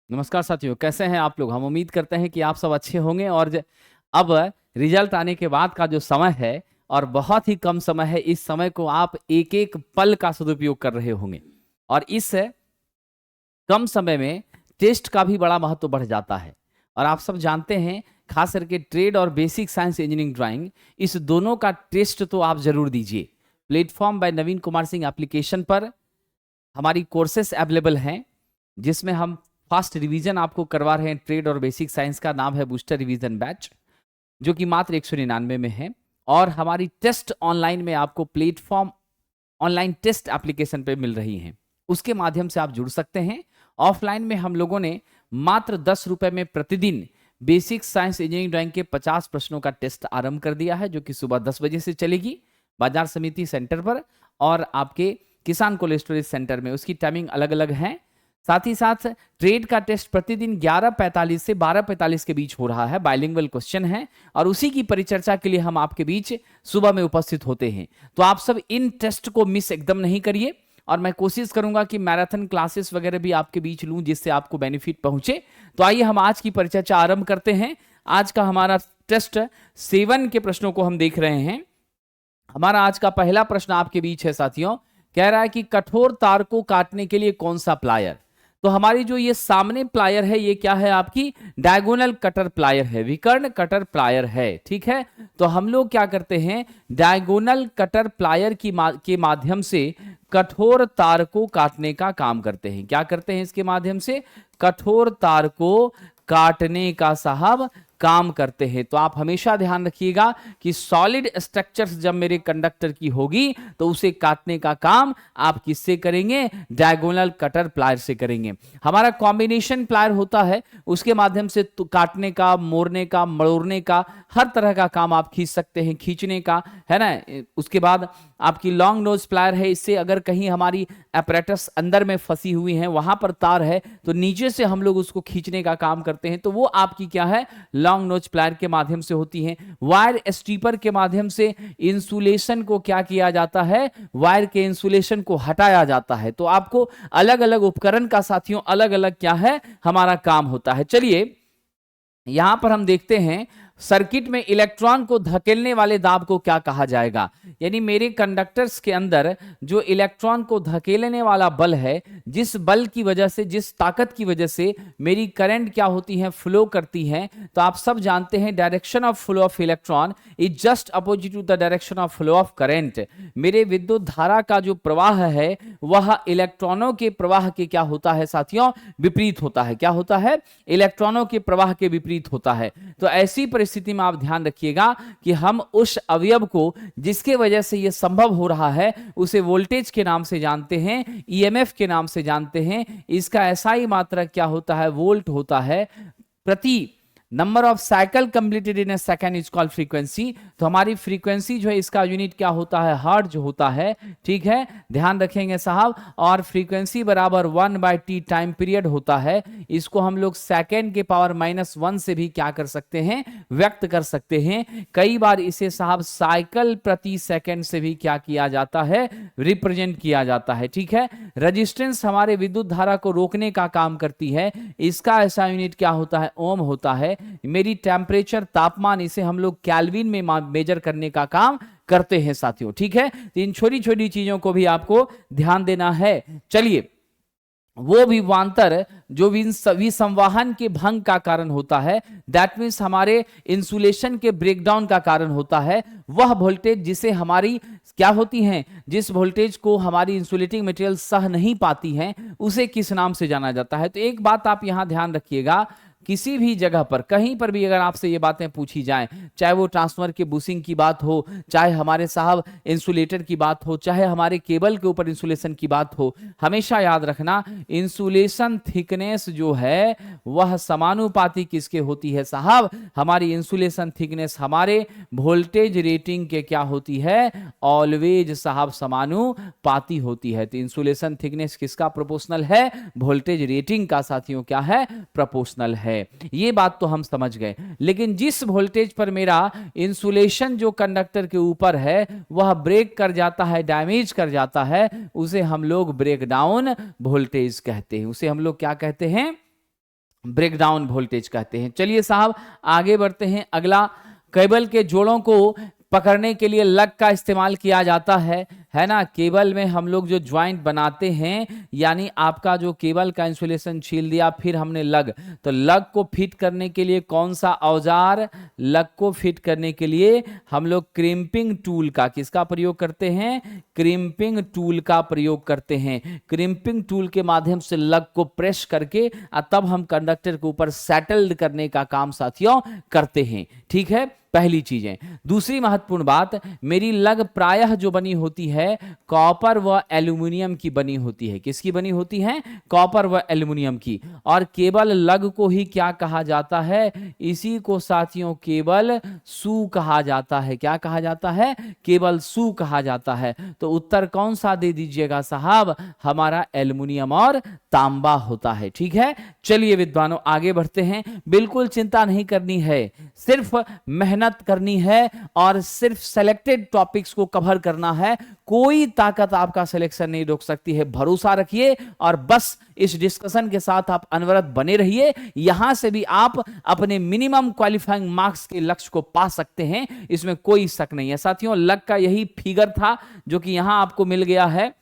नमस्कार साथियों, कैसे हैं आप लोग? हम उम्मीद करते हैं कि आप सब अच्छे होंगे और अब रिजल्ट आने के बाद का जो समय है और बहुत ही कम समय है, इस समय को आप एक-एक पल का सदुपयोग कर रहे होंगे और इस कम समय में टेस्ट का भी बड़ा महत्व बढ़ जाता है। और आप सब जानते हैं, खास करके ट्रेड और बेसिक साइंस इंजीनियरिंग ड्राइंग, इस दोनों का टेस्ट तो आप ज़रूर दीजिए। प्लेटफ़ॉर्म बाय नवीन कुमार सिंह एप्लीकेशन पर हमारी कोर्सेस अवेलेबल हैं, जिसमें हम फास्ट रिवीजन आपको करवा रहे हैं। ट्रेड और बेसिक साइंस का नाम है बूस्टर रिवीजन बैच, जो कि मात्र 199 में है। और हमारी टेस्ट ऑनलाइन में आपको प्लेटफॉर्म ऑनलाइन टेस्ट एप्लीकेशन पे मिल रही हैं, उसके माध्यम से आप जुड़ सकते हैं। ऑफलाइन में हम लोगों ने मात्र 10 रुपए में प्रतिदिन बेसिक साइंस इंजीनियरिंग ड्राइंग के 50 प्रश्नों का टेस्ट आरंभ कर दिया है, जो कि सुबह 10 बजे से चलेगी बाजार समिति सेंटर पर और आपके किसान कोल्ड स्टोरेज सेंटर में। उसकी टाइमिंग अलग अलग है। साथ ही साथ ट्रेड का टेस्ट प्रतिदिन 11:45 से 12:45 के बीच हो रहा है। बाइलिंगुअल क्वेश्चन है और उसी की परिचर्चा के लिए हम आपके बीच सुबह में उपस्थित होते हैं। तो आप सब इन टेस्ट को मिस एकदम नहीं करिए और मैं कोशिश करूंगा कि मैराथन क्लासेस वगैरह भी आपके बीच लूं, जिससे आपको बेनिफिट पहुंचे। तो आइए हम आज की परिचर्चा आरंभ करते हैं। आज का हमारा टेस्ट 7 के प्रश्नों को हम देख रहे हैं। हमारा आज का पहला प्रश्न आपके बीच है साथियों, कह रहा है कि कठोर तार को काटने के लिए कौन सा प्लायर। तो हमारी जो ये सामने प्लायर है, ये क्या है? आपकी डायगोनल कटर प्लायर है, विकर्ण कटर प्लायर है। ठीक है, तो हम लोग क्या करते हैं, डायगोनल कटर प्लायर के माध्यम से कठोर तार को काटने का काम करते हैं। क्या करते हैं? इसके माध्यम से कठोर तार को काटने का साहब काम करते हैं। तो आप हमेशा ध्यान रखिएगा कि सॉलिड स्ट्रक्चर्स जब मेरे कंडक्टर की होगी तो उसे काटने का काम आप किससे करेंगे? डायगोनल कटर प्लायर से करेंगे। हमारा कॉम्बिनेशन प्लायर होता है, उसके माध्यम से तो काटने का, मोड़ने का, मड़ोड़ने का, हर तरह का काम आप खींच सकते हैं, खींचने का, है ना। उसके बाद आपकी लॉन्ग नोज प्लायर है, इससे अगर कहीं हमारी अपरेटस अंदर में फंसी हुई है, वहां पर तार है, तो नीचे से हम लोग उसको खींचने का काम करते हैं। तो वो आपकी क्या है? लॉन्ग नोच प्लायर के माध्यम से होती है। वायर स्ट्रीपर के माध्यम से इंसुलेशन को क्या किया जाता है? वायर के इंसुलेशन को हटाया जाता है। तो आपको अलग अलग उपकरण का साथियों अलग अलग क्या है हमारा काम होता है। चलिए यहां पर हम देखते हैं, सर्किट में इलेक्ट्रॉन को धकेलने वाले दाब को क्या कहा जाएगा? यानी मेरे कंडक्टर्स के अंदर जो इलेक्ट्रॉन को धकेलने वाला बल है, जिस बल की वजह से, जिस ताकत की वजह से मेरी करंट क्या होती है? फ्लो करती है। तो आप सब जानते हैं, direction of flow of electron is just opposite to the direction of flow of current. मेरे विद्युत धारा का जो प्रवाह है वह इलेक्ट्रॉनों के प्रवाह के क्या होता है साथियों? विपरीत होता है। क्या होता है? इलेक्ट्रॉनों के प्रवाह के विपरीत होता है। तो ऐसी परिस्थिति में आप ध्यान रखिएगा कि हम उस अवयव को जिसके वजह से यह संभव हो रहा है, उसे वोल्टेज के नाम से जानते हैं, ईएमएफ के नाम से जानते हैं। इसका एसआई मात्रक क्या होता है? वोल्ट होता है प्रति number of cycle completed in A second is called frequency. तो हमारी फ्रीक्वेंसी जो है, इसका यूनिट क्या होता है? हर्ट्ज होता है। ठीक है, ध्यान रखेंगे साहब। और फ्रीक्वेंसी बराबर 1/t टाइम पीरियड होता है। इसको हम लोग सेकेंड के पावर -1 से भी क्या कर सकते हैं? व्यक्त कर सकते हैं। कई बार इसे साहब साइकिल प्रति सेकेंड से भी क्या किया जाता है? रिप्रेजेंट किया जाता है। ठीक है, रेजिस्टेंस हमारे विद्युत धारा को रोकने का काम करती है। इसका ऐसा यूनिट क्या होता है? ओम होता है। मेरी टेम्परेचर, तापमान, इसे हम लोग केल्विन में मेजर करने का काम करते हैं साथियों। ठीक है, तो इन छोटी छोटी चीजों को भी आपको ध्यान देना है। चलिए, वो विभवांतर जो विसंवाहन के भंग का कारण होता है, दैट मीन्स हमारे इंसुलेशन के ब्रेकडाउन का कारण होता है, वह वोल्टेज जिसे हमारी क्या होती हैं, जिस वोल्टेज को हमारी इंसुलेटिंग मटेरियल सह नहीं पाती हैं, उसे किस नाम से जाना जाता है? तो एक बात आप यहां ध्यान रखिएगा, किसी भी जगह पर, कहीं पर भी अगर आपसे ये बातें पूछी जाएं, चाहे वो ट्रांसफार्मर के बुशिंग की बात हो, चाहे हमारे साहब इंसुलेटर की बात हो, चाहे हमारे केबल के ऊपर इंसुलेशन की बात हो, हमेशा याद रखना इंसुलेशन थिकनेस जो है वह समानुपाती किसके होती है साहब? हमारी इंसुलेशन थिकनेस हमारे वोल्टेज रेटिंग के क्या होती है? ऑलवेज साहब समानुपाती होती है। तो इंसुलेशन थिकनेस किसका प्रोपोर्शनल है? वोल्टेज रेटिंग का साथियों क्या है? प्रोपोर्शनल है। ये बात तो हम समझ गए। लेकिन जिस वोल्टेज पर मेरा इंसुलेशन जो कंडक्टर के ऊपर है वह ब्रेक कर जाता है, डैमेज कर जाता है, उसे हम लोग ब्रेकडाउन वोल्टेज कहते हैं। उसे हम लोग क्या कहते हैं? ब्रेकडाउन वोल्टेज कहते हैं। चलिए साहब आगे बढ़ते हैं। अगला, केबल के जोड़ों को पकड़ने के लिए लग का इस्तेमाल किया जाता है ना। केबल में हम लोग जो ज्वाइंट बनाते हैं, यानी आपका जो केबल का इंसुलेशन छील दिया, फिर हमने लग, तो लग को फिट करने के लिए कौन सा औजार, लग को फिट करने के लिए हम लोग क्रिम्पिंग टूल का, किसका प्रयोग करते हैं, क्रिम्पिंग टूल का प्रयोग करते हैं। क्रिम्पिंग टूल के माध्यम से लग को प्रेस करके तब हम कंडक्टर के ऊपर सेटल्ड करने का काम साथियों करते हैं। ठीक है, पहली चीज है। दूसरी महत्वपूर्ण बात, मेरी लग प्रायः जो बनी होती है कॉपर व एल्यूमिनियम की बनी होती है। किसकी बनी होती है, कॉपर व एल्यूमिनियम की। और केबल लग को ही क्या कहा जाता है, इसी को साथियों केबल सू कहा जाता है। क्या कहा जाता है, केबल सू कहा जाता है। तो उत्तर कौन सा दे दीजिएगा साहब, हमारा एल्यूमिनियम और तांबा होता है। ठीक है, चलिए विद्वानों आगे बढ़ते हैं। बिल्कुल चिंता नहीं करनी है, सिर्फ मेहनत करनी है और सिर्फ सेलेक्टेड टॉपिक्स को कवर करना है। कोई ताकत आपका सिलेक्शन नहीं रोक सकती है, भरोसा रखिए और बस इस डिस्कशन के साथ आप अनवरत बने रहिए। यहां से भी आप अपने मिनिमम क्वालिफाइंग मार्क्स के लक्ष्य को पा सकते हैं, इसमें कोई शक नहीं है। साथियों लग का यही फिगर था जो कि यहां आपको मिल गया है।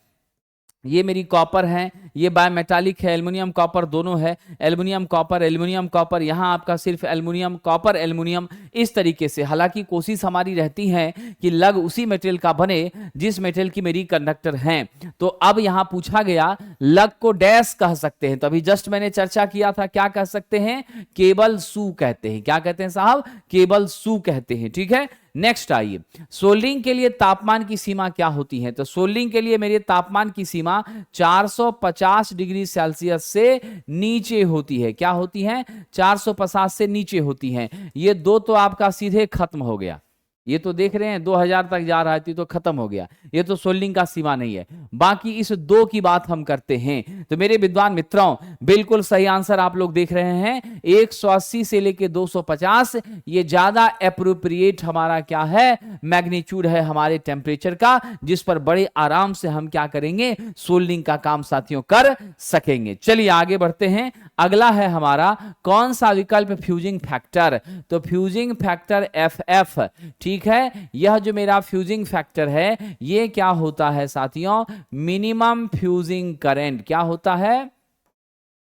ये मेरी कॉपर है, ये बायमेटालिक है, एल्युमिनियम कॉपर दोनों है, एल्युमिनियम कॉपर एल्युमिनियम कॉपर, यहाँ आपका सिर्फ एल्युमिनियम कॉपर एल्युमिनियम, इस तरीके से। हालांकि कोशिश हमारी रहती है कि लग उसी मेटेरियल का बने जिस मेटेरियल की मेरी कंडक्टर हैं। तो अब यहाँ पूछा गया लग को डैश कह सकते हैं, तो अभी जस्ट मैंने चर्चा किया था, क्या कह सकते हैं, केबल सू कहते हैं। क्या कहते हैं साहब, केबल सू कहते हैं। ठीक है, नेक्स्ट आइए, सोल्डरिंग के लिए तापमान की सीमा क्या होती है। तो सोल्डरिंग के लिए मेरे तापमान की सीमा 450 डिग्री सेल्सियस से नीचे होती है। क्या होती है, 450 से नीचे होती है। ये दो तो आपका सीधे खत्म हो गया, ये तो देख रहे हैं 2000 तक जा रहा है तो खत्म हो गया, ये तो सोल्डरिंग का सीमा नहीं है। बाकी इस दो की बात हम करते हैं। तो मेरे विद्वान मित्रों बिल्कुल सही आंसर आप लोग देख रहे हैं, 180 से लेके 250, ये ज्यादा एप्रोप्रिएट हमारा क्या है, मैग्नीट्यूड है हमारे टेम्परेचर का, जिस पर बड़े आराम से हम क्या करेंगे, सोल्डरिंग का काम साथियों कर सकेंगे। चलिए आगे बढ़ते हैं। अगला है हमारा कौन सा विकल्प, फ्यूजिंग फैक्टर। तो फ्यूजिंग फैक्टर FF, ठीक है, यह जो मेरा फ्यूजिंग फैक्टर है ये क्या होता है साथियों, मिनिमम फ्यूजिंग करंट। क्या होता है,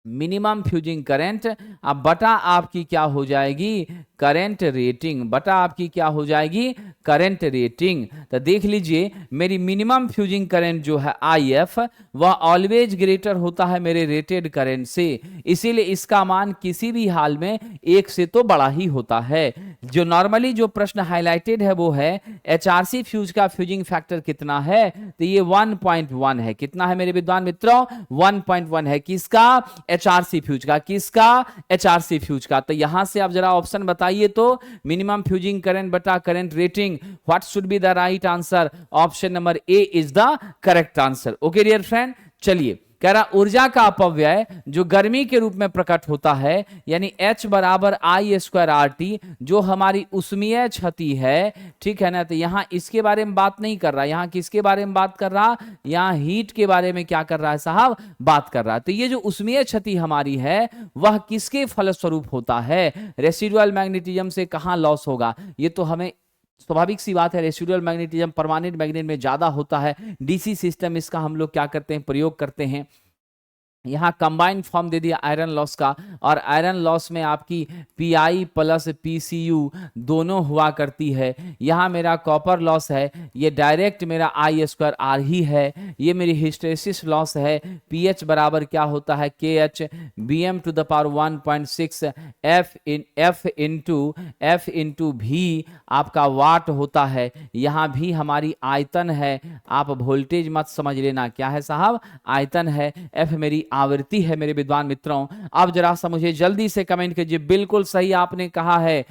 मिनिमम फ्यूजिंग करंट। अब बटा आपकी क्या हो जाएगी, करंट रेटिंग, बटा आपकी क्या हो जाएगी, करंट रेटिंग। तो देख लीजिए मेरी मिनिमम फ्यूजिंग करंट जो है IF, वह ऑलवेज ग्रेटर होता है मेरे रेटेड करंट से, इसीलिए इसका मान किसी भी हाल में 1 से तो बड़ा ही होता है। जो नॉर्मली जो प्रश्न हाईलाइटेड है वो है HRC फ्यूज का फ्यूजिंग फैक्टर कितना है, तो ये 1.1 है। कितना है मेरे विद्वान मित्रों, 1.1 है। किसका, HRC फ्यूज का। किसका, HRC फ्यूज का। तो यहां से आप जरा ऑप्शन बताइए तो, मिनिमम फ्यूजिंग करंट बटा current rating, what should be the right answer, option number A is the correct answer. Okay dear friend, चलिए कह रहा ऊर्जा का अपव्यय जो गर्मी के रूप में प्रकट होता है, यानी H बराबर I² RT, जो हमारी उष्मीय क्षति है, ठीक है ना। तो यहां इसके बारे में बात नहीं कर रहा, यहां किसके बारे में बात कर रहा, यहां हीट के बारे में क्या कर रहा है साहब, बात कर रहा है। तो ये जो उष्मीय क्षति हमारी है वह किसके फलस्वरूप होता है, रेसिडुअल मैग्नेटिज्म से कहां लॉस होगा, ये तो हमें स्वाभाविक सी बात है, रेसिडुअल मैग्नेटिज्म परमानेंट मैग्नेट में ज्यादा होता है। DC सिस्टम इसका हम लोग क्या करते हैं, प्रयोग करते हैं। यहाँ कंबाइंड फॉर्म दे दिया आयरन लॉस का, और आयरन लॉस में आपकी PI प्लस PCU दोनों हुआ करती है। यहाँ मेरा कॉपर लॉस है, ये डायरेक्ट मेरा I² R ही है। ये मेरी हिस्टेरेसिस लॉस है, PH बराबर क्या होता है, KH Bm⁴ 1.6 F into V आपका वाट होता है। यहाँ भी हमारी आयतन है, आप वोल्टेज मत समझ लेना, क्या है साहब, आयतन है। F मेरी आवृत्ति है मेरे विद्वान मित्रों। अब जरा सा मुझे जल्दी से कमेंट कीजिए, बिल्कुल सही आपने कहा है,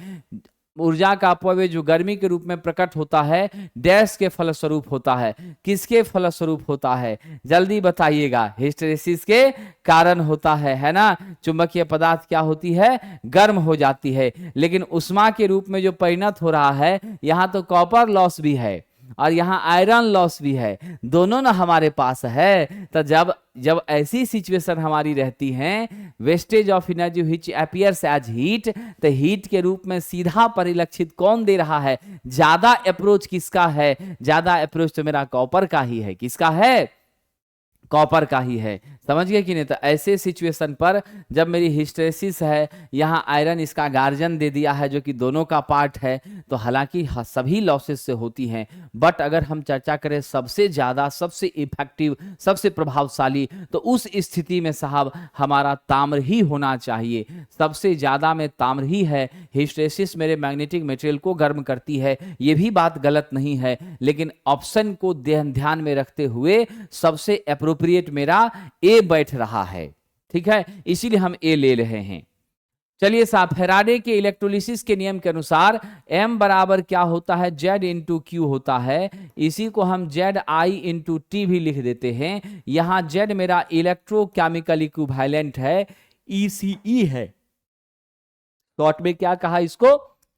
ऊर्जा का अपव्यय जो गर्मी के रूप में प्रकट होता है डैश के फलस्वरूप होता है। किसके फलस्वरूप होता है, जल्दी बताइएगा, हिस्टेरेसिस के कारण होता है ना। चुंबकीय पदार्थ क्या होती है, गर्म हो जाती है, लेकिन उष्मा के रूप में जो परिणत हो रहा है, यहां तो कॉपर लॉस भी है और यहाँ आयरन लॉस भी है, दोनों ना हमारे पास है। तो जब ऐसी सिचुएशन हमारी रहती है, wastage of energy which appears as heat, तो हीट के रूप में सीधा परिलक्षित कौन दे रहा है? ज्यादा अप्रोच किसका है? ज्यादा अप्रोच तो मेरा कॉपर का ही है। किसका है? कॉपर का ही है। समझ गए कि नहीं? तो ऐसे सिचुएशन पर जब मेरी हिस्टेरेसिस है, यहाँ आयरन इसका गार्जियन दे दिया है जो कि दोनों का पार्ट है, तो हालांकि सभी लॉसेस से होती हैं, बट अगर हम चर्चा करें सबसे ज्यादा, सबसे इफेक्टिव, सबसे प्रभावशाली, तो उस स्थिति में साहब हमारा ताम्र ही होना चाहिए। सबसे ज्यादा में ताम्र ही है। हिस्टेरेसिस मेरे मैग्नेटिक मटेरियल को गर्म करती है, ये भी बात गलत नहीं है, लेकिन ऑप्शन को ध्यान में रखते हुए सबसे एप्रोप्रिएट मेरा ए बैठ रहा है। ठीक है, इसीलिए हम ए ले रहे हैं। चलिए साहब, फैराडे के इलेक्ट्रोलिसिस के नियम के अनुसार m बराबर क्या होता है? Z इंटू क्यू होता है। इसी को हम ZI इंटू टी भी लिख देते हैं। यहां Z मेरा इलेक्ट्रोकेमिकल इक्विवेलेंट है, ECE है। शॉर्ट में क्या कहा इसको?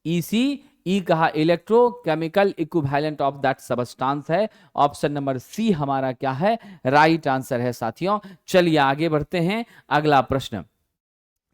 ECE कहा, electrochemical equivalent of that substance है। ऑप्शन नंबर सी हमारा क्या है? राइट आंसर है साथियों। चलिए आगे बढ़ते हैं। अगला प्रश्न,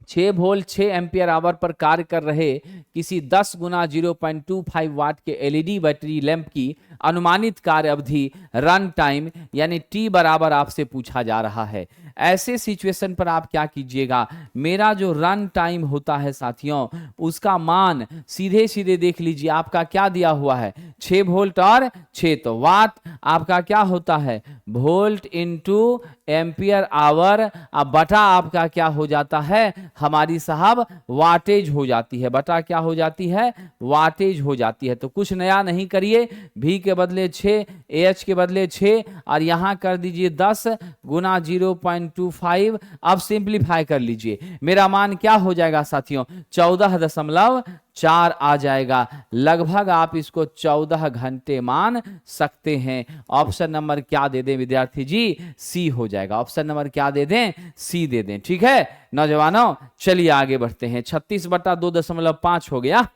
6 वोल्ट 6 एम्पियर आवर पर कार्य कर रहे किसी 10 गुना 0.25 वाट के एलईडी बैटरी लैंप की अनुमानित कार्य अवधि रन टाइम यानी टी बराबर आपसे पूछा जा रहा है। ऐसे सिचुएशन पर आप क्या कीजिएगा? मेरा जो रन टाइम होता है साथियों, उसका मान सीधे सीधे देख लीजिए। आपका क्या दिया हुआ है? 6 वोल्ट और 6, तो वाट आपका क्या होता है? Volt into ampere hour. अब बटा आपका क्या हो जाता है? हमारी साहब वाटेज हो जाती है। बटा क्या हो जाती है? वाटेज हो जाती है। तो कुछ नया नहीं करिए, V के बदले 6, AH के बदले 6 और यहां कर दीजिए 10 गुना 0.25। अब सिंप्लीफाई कर लीजिए, मेरा मान क्या हो जाएगा साथियों? 14.4 आ जाएगा। लगभग आप इसको 14 घंटे मान सकते हैं। ऑप्शन नंबर क्या दे दें विद्यार्थी जी? सी हो जाएगा। ऑप्शन नंबर क्या दे दें? सी दे दें। ठीक है नौजवानों, चलिए आगे बढ़ते हैं। 36/2.5 हो गया।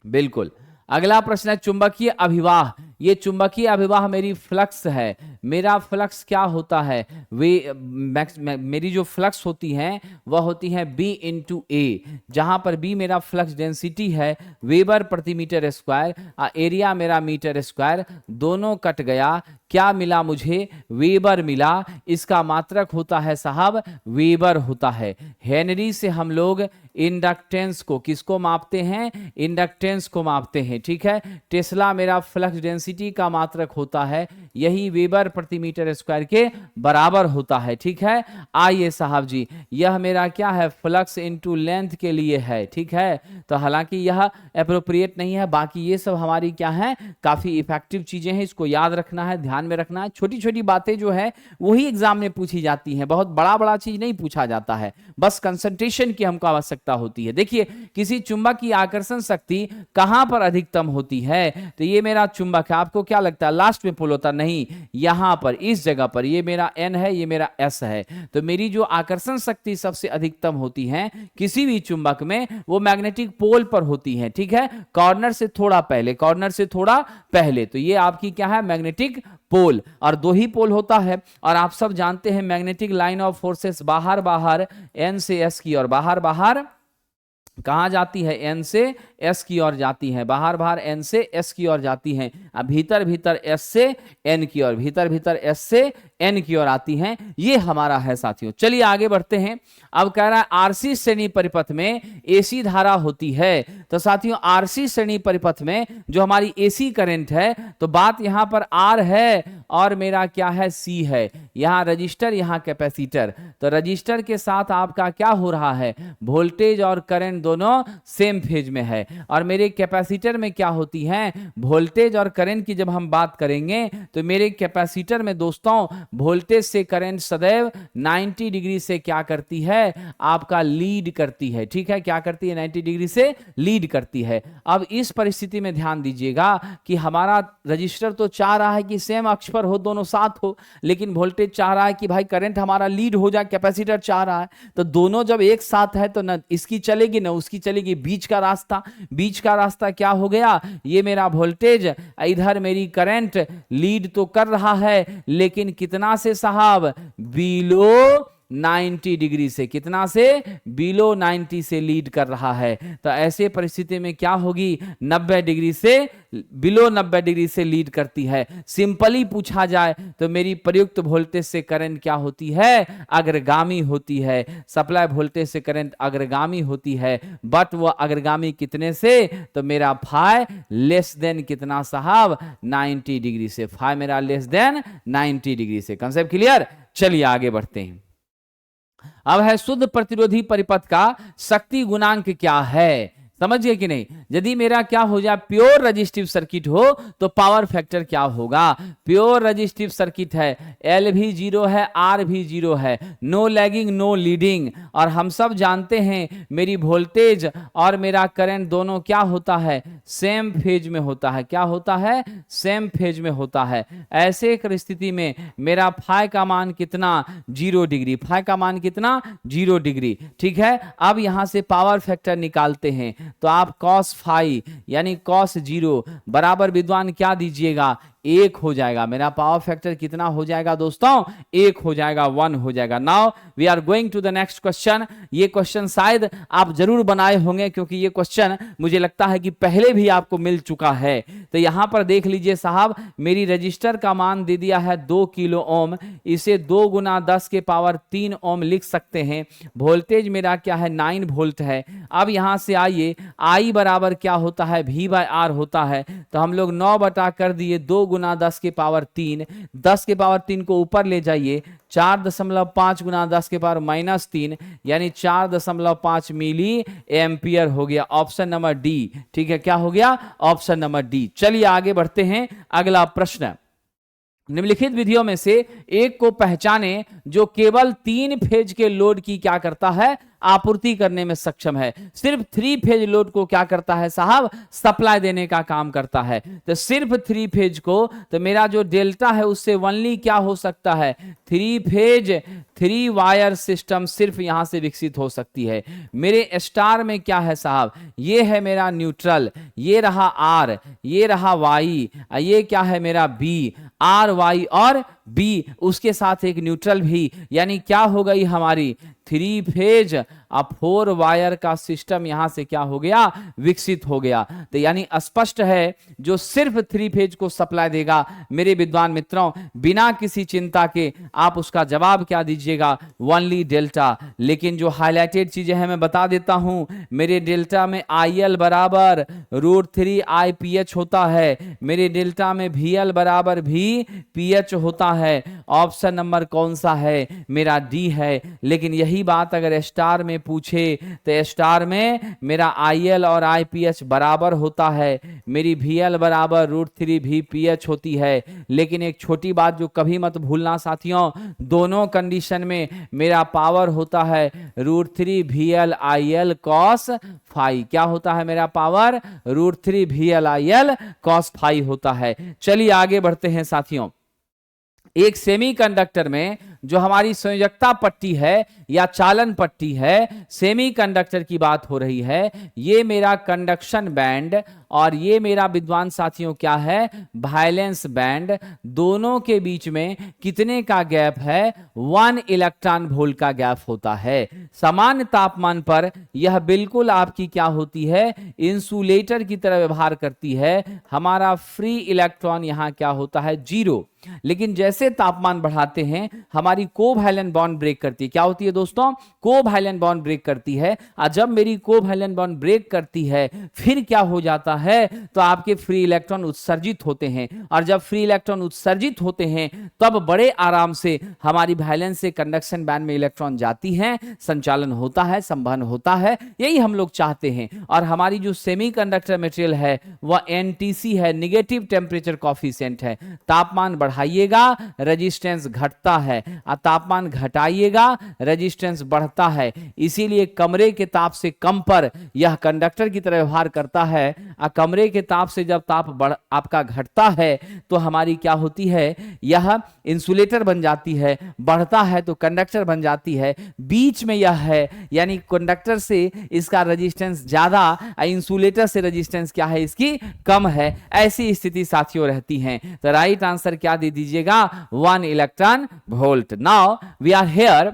बिल्कुल। अगला प्रश्न है चुंबकीय अभिवाह। ये चुंबकीय अभिवाह मेरी फ्लक्स है। मेरा फ्लक्स क्या होता है? मेरी जो फ्लक्स होती हैं वह होती है B इंटू ए, जहां पर B मेरा फ्लक्स डेंसिटी है, वेबर प्रति मीटर स्क्वायर, एरिया मेरा मीटर स्क्वायर। दोनों कट गया, क्या मिला मुझे? वेबर मिला। इसका मात्रक होता है साहब वेबर होता है। हेनरी से हम लोग इंडक्टेंस को किसको मापते हैं? इंडक्टेंस को मापते हैं। ठीक है, टेस्ला मेरा फ्लक्स डेंसिटी का मात्रक होता है, यही वेबर प्रति मीटर स्क्वायर के बराबर होता है। ठीक है, आइए साहब जी, यह मेरा क्या है? फ्लक्स इनटू लेंथ के लिए है। ठीक है, तो हालांकि यह एप्रोप्रिएट नहीं है, बाकी ये सब हमारी क्या है? काफी इफेक्टिव चीजें हैं, इसको याद रखना है, ध्यान में रखना है। छोटी छोटी बातें जो है वही एग्जाम में पूछी जाती हैं, बहुत बड़ा बड़ा चीज नहीं पूछा जाता है, बस कंसंट्रेशन की हमको आवश्यकता होती है। देखिए, किसी चुंबक की आकर्षण शक्ति कहां पर अधिकतम होती है? तो ये मेरा चुंबक है, आपको क्या लगता है लास्ट में पुल होता? नहीं, यहां पर इस जगह पर, ये मेरा N है, ये मेरा S है। तो मेरी जो आकर्षण शक्ति सबसे अधिकतम होती है किसी भी चुंबक में, वो मैग्नेटिक पोल पर होती है। ठीक है, कॉर्नर से थोड़ा पहले, कॉर्नर से थोड़ा पहले। तो ये आपकी क्या है? Magnetic pole. और 2 ही पोल होता है, और आप सब जानते हैं मैग्नेटिक लाइन ऑफ फोर्सेस बाहर बाहर N से S की और बाहर बाहर कहां जाती है? N से S की ओर जाती है, बाहर बाहर N से S की ओर जाती हैं, अब भीतर भीतर S से N की ओर, भीतर भीतर S से N की ओर आती हैं। ये हमारा है साथियों। चलिए आगे बढ़ते हैं। अब कह रहा है RC श्रेणी परिपथ में AC धारा होती है। तो साथियों RC श्रेणी परिपथ में जो हमारी AC करंट है, तो बात यहां पर R है और मेरा क्या है? C है। यहां रजिस्टर, यहां कैपेसिटर। तो रजिस्टर के साथ आपका क्या हो रहा है? वोल्टेज और करंट दोनों सेम फेज में है। और मेरे कैपेसिटर में क्या होती है? वोल्टेज और करंट की जब हम बात करेंगे तो मेरे कैपेसिटर में दोस्तों वोल्टेज से करंट सदैव 90 डिग्री से क्या करती है, आपका लीड करती है। ठीक है, क्या करती है, 90 डिग्री से लीड करती है। अब इस परिस्थिति में ध्यान दीजिएगा कि हमारा रजिस्टर तो चाह रहा है कि सेम अक्ष पर हो, दोनों साथ हो, लेकिन वोल्टेज चाह रहा है कि भाई करंट हमारा लीड हो जाए, कैपेसिटर चाह रहा है। तो दोनों जब एक साथ है तो न इसकी चलेगी न उसकी चलेगी, बीच का रास्ता क्या हो गया, ये मेरा वोल्टेज, इधर मेरी करंट लीड तो कर रहा है, लेकिन कितना से साहब, बिलो 90 डिग्री से। कितना से, बिलो 90 से लीड कर रहा है। तो ऐसे परिस्थिति में क्या होगी, 90 डिग्री से, बिलो 90 डिग्री से लीड करती है। सिंपली पूछा जाए तो मेरी प्रयुक्त वोल्टेज से करंट क्या होती है, अग्रगामी होती है। सप्लाई वोल्टेज से करंट अग्रगामी होती है, बट वो अग्रगामी कितने से, तो मेरा फाई लेस देन कितना साहब, 90 डिग्री से। फाई मेरा लेस देन 90 डिग्री से। Concept clear. चलिए आगे बढ़ते हैं। अब है शुद्ध प्रतिरोधी परिपथ का शक्ति गुणांक क्या है, समझिए कि नहीं। यदि मेरा क्या हो जाए, प्योर रजिस्टिव सर्किट हो तो पावर फैक्टर क्या होगा, प्योर रजिस्टिव सर्किट है, एल भी 0 है, आर भी 0 है, नो लैगिंग नो लीडिंग। और हम सब जानते हैं मेरी वोल्टेज और मेरा करंट दोनों क्या होता है, सेम फेज में होता है। क्या होता है, सेम फेज में होता है। ऐसे एक स्थिति में मेरा फाई का मान कितना, 0 डिग्री। फाई का मान कितना, 0 डिग्री। ठीक है, अब यहां से पावर फैक्टर निकालते हैं तो आप cos फाई यानी cos 0 बराबर विद्वान क्या दीजिएगा, 1 हो जाएगा। मेरा पावर फैक्टर कितना हो जाएगा दोस्तों, 1 हो जाएगा, 1 हो जाएगा। Now we are going to the next question. ये क्वेश्चन शायद आप जरूर बनाए होंगे क्योंकि ये क्वेश्चन मुझे लगता है कि पहले भी आपको मिल चुका है। तो यहां पर देख लीजिए साहब, मेरी रजिस्टर का मान दे दिया है 2 किलो ओम, इसे 2 गुना 10 के पावर 3 ओम लिख सकते हैं। वोल्टेज मेरा क्या है, 9 वोल्ट है। अब यहां से आइए, आई बराबर क्या होता है, V बाय आर होता है। तो हम लोग 9 बटा कर दिए 2 गुना 10 के पावर 3, 10 के पावर 3 को ऊपर ले जाइए, 4.5 गुना 10 के पावर -3 यानी 4.5 मिली एम्पियर हो गया। Option number D. ठीक है, क्या हो गया, ऑप्शन नंबर डी। चलिए आगे बढ़ते हैं। अगला प्रश्न, निम्नलिखित विधियों में से एक को पहचाने जो केवल 3 फेज के लोड की क्या करता है, आपूर्ति करने में सक्षम है। सिर्फ 3 फेज लोड को क्या करता है साहब, सप्लाई देने का काम करता है। तो सिर्फ 3 फेज को, तो मेरा जो डेल्टा है उससे ओनली क्या हो सकता है, 3 फेज 3 वायर सिस्टम सिर्फ यहां से विकसित हो सकती है। मेरे स्टार में क्या है साहब, ये है मेरा न्यूट्रल, ये रहा आर, ये रहा वाई, ये क्या है मेरा बी, आर वाई और बी, उसके साथ एक न्यूट्रल भी, यानी क्या हो गई हमारी 3 फेज 4 वायर का सिस्टम यहां से क्या हो गया, विकसित हो गया। तो यानी स्पष्ट है जो सिर्फ 3 फेज को सप्लाई देगा मेरे विद्वान मित्रों, बिना किसी चिंता के आप उसका जवाब क्या दीजिएगा, ओनली डेल्टा। लेकिन जो हाईलाइटेड चीजें हैं मैं बता देता हूं, मेरे डेल्टा में IL बराबर √3 IPH होता है, मेरे डेल्टा में VL बराबर भी PH होता है। ऑप्शन नंबर कौन सा है, मेरा डी है। लेकिन यही बात अगर स्टार में पूछे तो स्टार में मेरा IL और IPH बराबर होता है, मेरी VL बराबर √3 VPH होती है। लेकिन एक छोटी बात जो कभी मत भूलना साथियों, दोनों कंडीशन में मेरा पावर होता है √3 VL IL cos फाई। क्या होता है मेरा power, √3 VL IL cos phi होता है। चलिए आगे बढ़ते हैं साथियों। एक सेमीकंडक्टर में जो हमारी संयोजकता पट्टी है या चालन पट्टी है, सेमीकंडक्टर की बात हो रही है, ये मेरा कंडक्शन बैंड और ये मेरा विद्वान साथियों क्या है, वायलेंस बैंड। दोनों के बीच में कितने का गैप है, 1 इलेक्ट्रॉन वोल्ट का गैप होता है। सामान्य तापमान पर यह बिल्कुल आपकी क्या होती है, इंसुलेटर की तरह व्यवहार करती है। हमारा फ्री इलेक्ट्रॉन यहां क्या होता है, 0। लेकिन जैसे तापमान बढ़ाते हैं हमारी हमारी कोवैलेंट बॉन्ड ब्रेक करती है। क्या होती है दोस्तों? कोवैलेंट बॉन्ड ब्रेक करती है। और जब मेरी कोवैलेंट बॉन्ड ब्रेक करती है फिर क्या हो जाता है, तो आपके फ्री इलेक्ट्रॉन उत्सर्जित होते हैं, और जब फ्री इलेक्ट्रॉन उत्सर्जित होते हैं तब बड़े आराम से हमारी वैलेंस से कंडक्शन बैंड में इलेक्ट्रॉन जाती हैं, संचालन होता है, संवहन होता है। यही हम लोग चाहते हैं। और हमारी जो सेमीकंडक्टर मटेरियल है वह एनटीसी है, नेगेटिव टेम्परेचर कॉफिशिएंट है। तापमान बढ़ाइएगा रेजिस्टेंस घटता है, और तापमान घटाइएगा रेजिस्टेंस बढ़ता है। इसीलिए कमरे के ताप से कम पर यह कंडक्टर की तरह व्यवहार करता है, और कमरे के ताप से जब ताप आपका घटता है तो हमारी क्या होती है, यह इंसुलेटर बन जाती है, बढ़ता है तो कंडक्टर बन जाती है। बीच में यह है, यानी कंडक्टर से इसका रेजिस्टेंस ज्यादा, इंसुलेटर से रेजिस्टेंस क्या है, इसकी कम है। ऐसी स्थिति साथियों रहती है। तो राइट आंसर क्या दे दीजिएगा, 1 electron volt. Now we are here,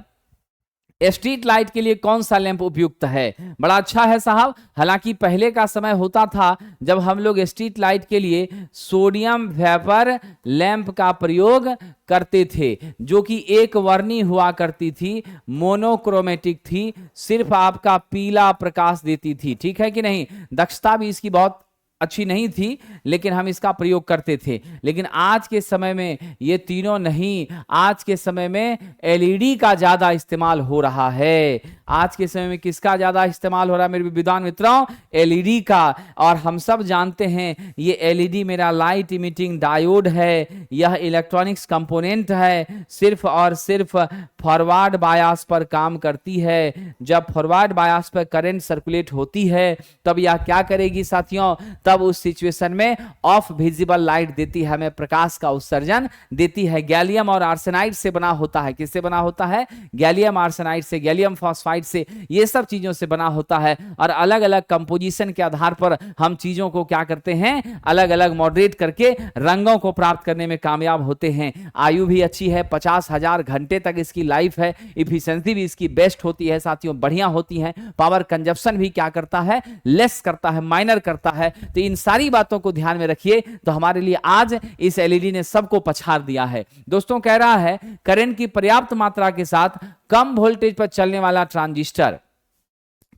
street light के लिए कौन सा लैंप उपयुक्त है? बड़ा अच्छा है साहब। हालांकि पहले का समय होता था जब हम लोग स्ट्रीट लाइट के लिए सोडियम वेपर लैंप का प्रयोग करते थे, जो कि एक वर्णी हुआ करती थी, मोनोक्रोमेटिक थी, सिर्फ आपका पीला प्रकाश देती थी। ठीक है कि नहीं? दक्षता भी इसकी बहुत अच्छी नहीं थी, लेकिन हम इसका प्रयोग करते थे। लेकिन आज के समय में ये तीनों नहीं, आज के समय में एलईडी का ज्यादा इस्तेमाल हो रहा है। आज के समय में किसका ज्यादा इस्तेमाल हो रहा है मेरे विद्वान मित्रों? एलईडी का। और हम सब जानते हैं ये एलईडी मेरा लाइट इमिटिंग डायोड है, यह इलेक्ट्रॉनिक्स कंपोनेंट है, सिर्फ और सिर्फ फॉरवर्ड बायस पर काम करती है। जब फॉरवर्ड बायस पर करंट सर्कुलेट होती है तब यह क्या करेगी साथियों, तब उस सिचुएशन में ऑफ विजिबल लाइट देती है, हमें प्रकाश का उत्सर्जन देती है। गैलियम और आर्सेनाइड से बना होता है। किससे बना होता है? गैलियम आर्सेनाइड से, गैलियम फॉस्फाइड से, ये सब चीजों से बना होता है। और अलग अलग कंपोजिशन के आधार पर हम चीजों को क्या करते हैं, अलग अलग मॉडरेट करके रंगों को प्राप्त करने में कामयाब होते हैं। आयु भी अच्छी है, 50,000 घंटे तक इसकी लाइफ है। इफिशिएंसी भी इसकी बेस्ट होती है साथियों, बढ़िया होती है। पावर कंजप्शन भी क्या करता है, लेस करता है, माइनर करता है। तो इन सारी बातों को ध्यान में रखिए। तो हमारे लिए आज इस एलईडी ने सबको पछाड़ दिया है। दोस्तों कह रहा है करंट की पर्याप्त मात्रा के साथ कम वोल्टेज पर चलने वाला ट्रांजिस्टर।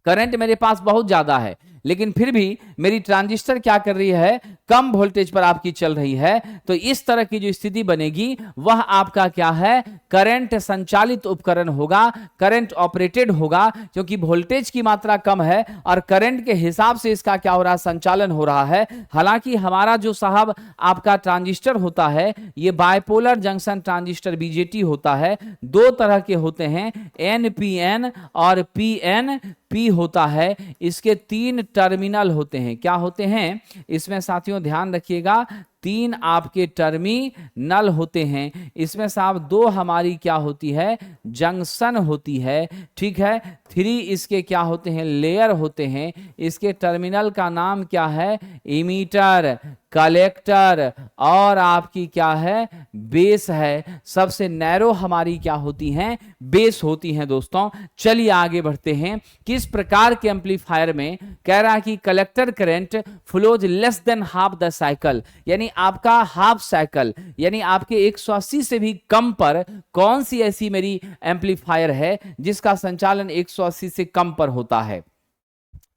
करंट मेरे पास बहुत ज्यादा है, लेकिन फिर भी मेरी ट्रांजिस्टर क्या कर रही है, कम वोल्टेज पर आपकी चल रही है। तो इस तरह की जो स्थिति बनेगी वह आपका क्या है, करंट संचालित उपकरण होगा, करंट ऑपरेटेड होगा, क्योंकि वोल्टेज की मात्रा कम है और करंट के हिसाब से इसका क्या हो रहा है, संचालन हो रहा है। हालांकि हमारा जो साहब आपका ट्रांजिस्टर होता है ये बाइपोलर जंक्शन ट्रांजिस्टर बीजेटी होता है। दो तरह के होते हैं, एनपीएन और पीएनपी होता है। इसके 3 टर्मिनल होते हैं। क्या होते हैं इसमें साथियों, ध्यान रखिएगा, 3 आपके टर्मिनल होते हैं। इसमें साहब 2 हमारी क्या होती है, जंक्शन होती है। ठीक है, 3 इसके क्या होते हैं, लेयर होते हैं। इसके टर्मिनल का नाम क्या है, इमीटर, कलेक्टर और आपकी क्या है, बेस है। सबसे नैरो हमारी क्या होती हैं, बेस होती हैं। दोस्तों चलिए आगे बढ़ते हैं। किस प्रकार के एम्पलीफायर में कह रहा है कि collector current flows less than half the cycle, यानी आपका हाफ साइकिल, यानी आपके 180 से भी कम पर कौन सी ऐसी मेरी एम्पलीफायर है जिसका संचालन 180 से कम पर होता है।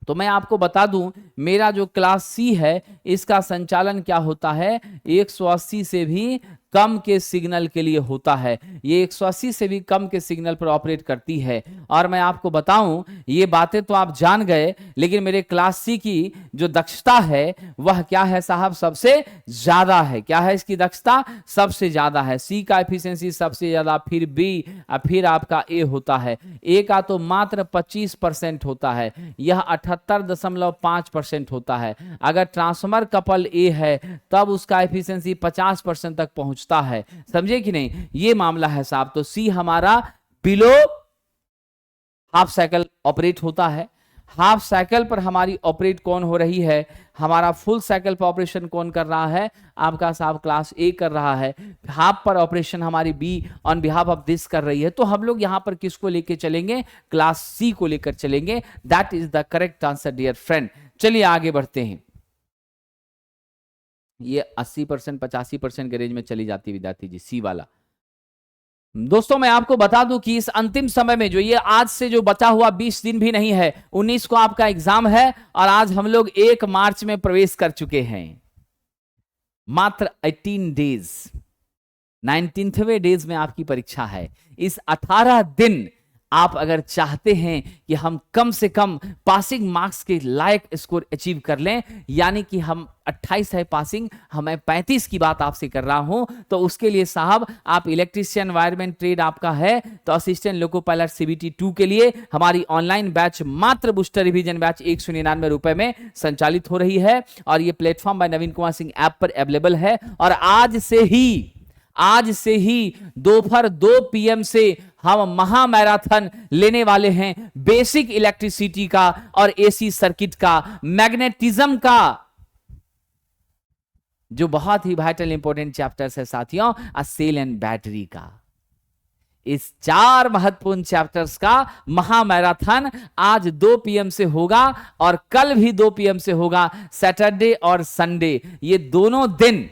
तो मैं आपको बता दूं, मेरा जो क्लास सी है इसका संचालन क्या होता है, 180 से भी कम के सिग्नल के लिए होता है। ये 180 से भी कम के सिग्नल पर ऑपरेट करती है। और मैं आपको बताऊं, ये बातें तो आप जान गए, लेकिन मेरे क्लास सी की जो दक्षता है वह क्या है साहब, सबसे ज्यादा है। क्या है इसकी दक्षता, सबसे ज्यादा है। सी का एफिशिएंसी सबसे ज्यादा, फिर बी, फिर आपका ए होता है। ए का तो मात्र 25% होता है, यह 78.5% होता है। अगर ट्रांसफार्मर कपल ए है तब उसका एफिशिएंसी 50% तक पहुंचता है। समझे कि नहीं, ये मामला है साहब। तो सी हमारा बिलो हाफ साइकिल ऑपरेट होता है। हाफ साइकिल पर हमारी ऑपरेट कौन हो रही है, हमारा फुल साइकिल पर ऑपरेशन कौन कर रहा है, आपका साहब क्लास ए कर रहा है। हाफ पर ऑपरेशन हमारी be on behalf of this कर रही है। तो हम लोग यहां पर किसको लेके चलेंगे, क्लास सी को लेकर चलेंगे। That is the correct answer dear friend. चलिए आगे बढ़ते हैं। ये 80% 85% के रेंज में चली जाती है विद्यार्थी जी, सी वाला। दोस्तों मैं आपको बता दूं कि इस अंतिम समय में जो ये आज से जो बचा हुआ 20 दिन भी नहीं है, 19 को आपका एग्जाम है और आज हम लोग 1 मार्च में प्रवेश कर चुके हैं। मात्र 18 डेज, 19वें डेज में आपकी परीक्षा है। इस 18 दिन आप अगर चाहते हैं कि हम कम से कम पासिंग मार्क्स के लायक स्कोर अचीव कर लें, यानी कि हम 28 है पासिंग, हमें 35 की बात आपसे कर रहा हूं, तो उसके लिए साहब आप इलेक्ट्रीशियन वायरमैन ट्रेड आपका है तो असिस्टेंट लोको पायलट सीबीटी 2 के लिए हमारी ऑनलाइन बैच मात्र बूस्टर रिवीजन बैच 199 रुपए में संचालित हो रही है और ये प्लेटफॉर्म बाय नवीन कुमार सिंह ऐप पर अवेलेबल है। और आज से ही दोपहर 2 PM से हम महा मैराथन लेने वाले हैं बेसिक इलेक्ट्रिसिटी का और एसी सर्किट का, मैग्नेटिज्म का, जो बहुत ही वाइटल इंपॉर्टेंट चैप्टर्स है साथियों, सेल एंड बैटरी का। इस 4 महत्वपूर्ण चैप्टर्स का महा मैराथन आज 2 PM से होगा और कल भी 2 PM से होगा। सैटरडे और संडे, ये दोनों दिन,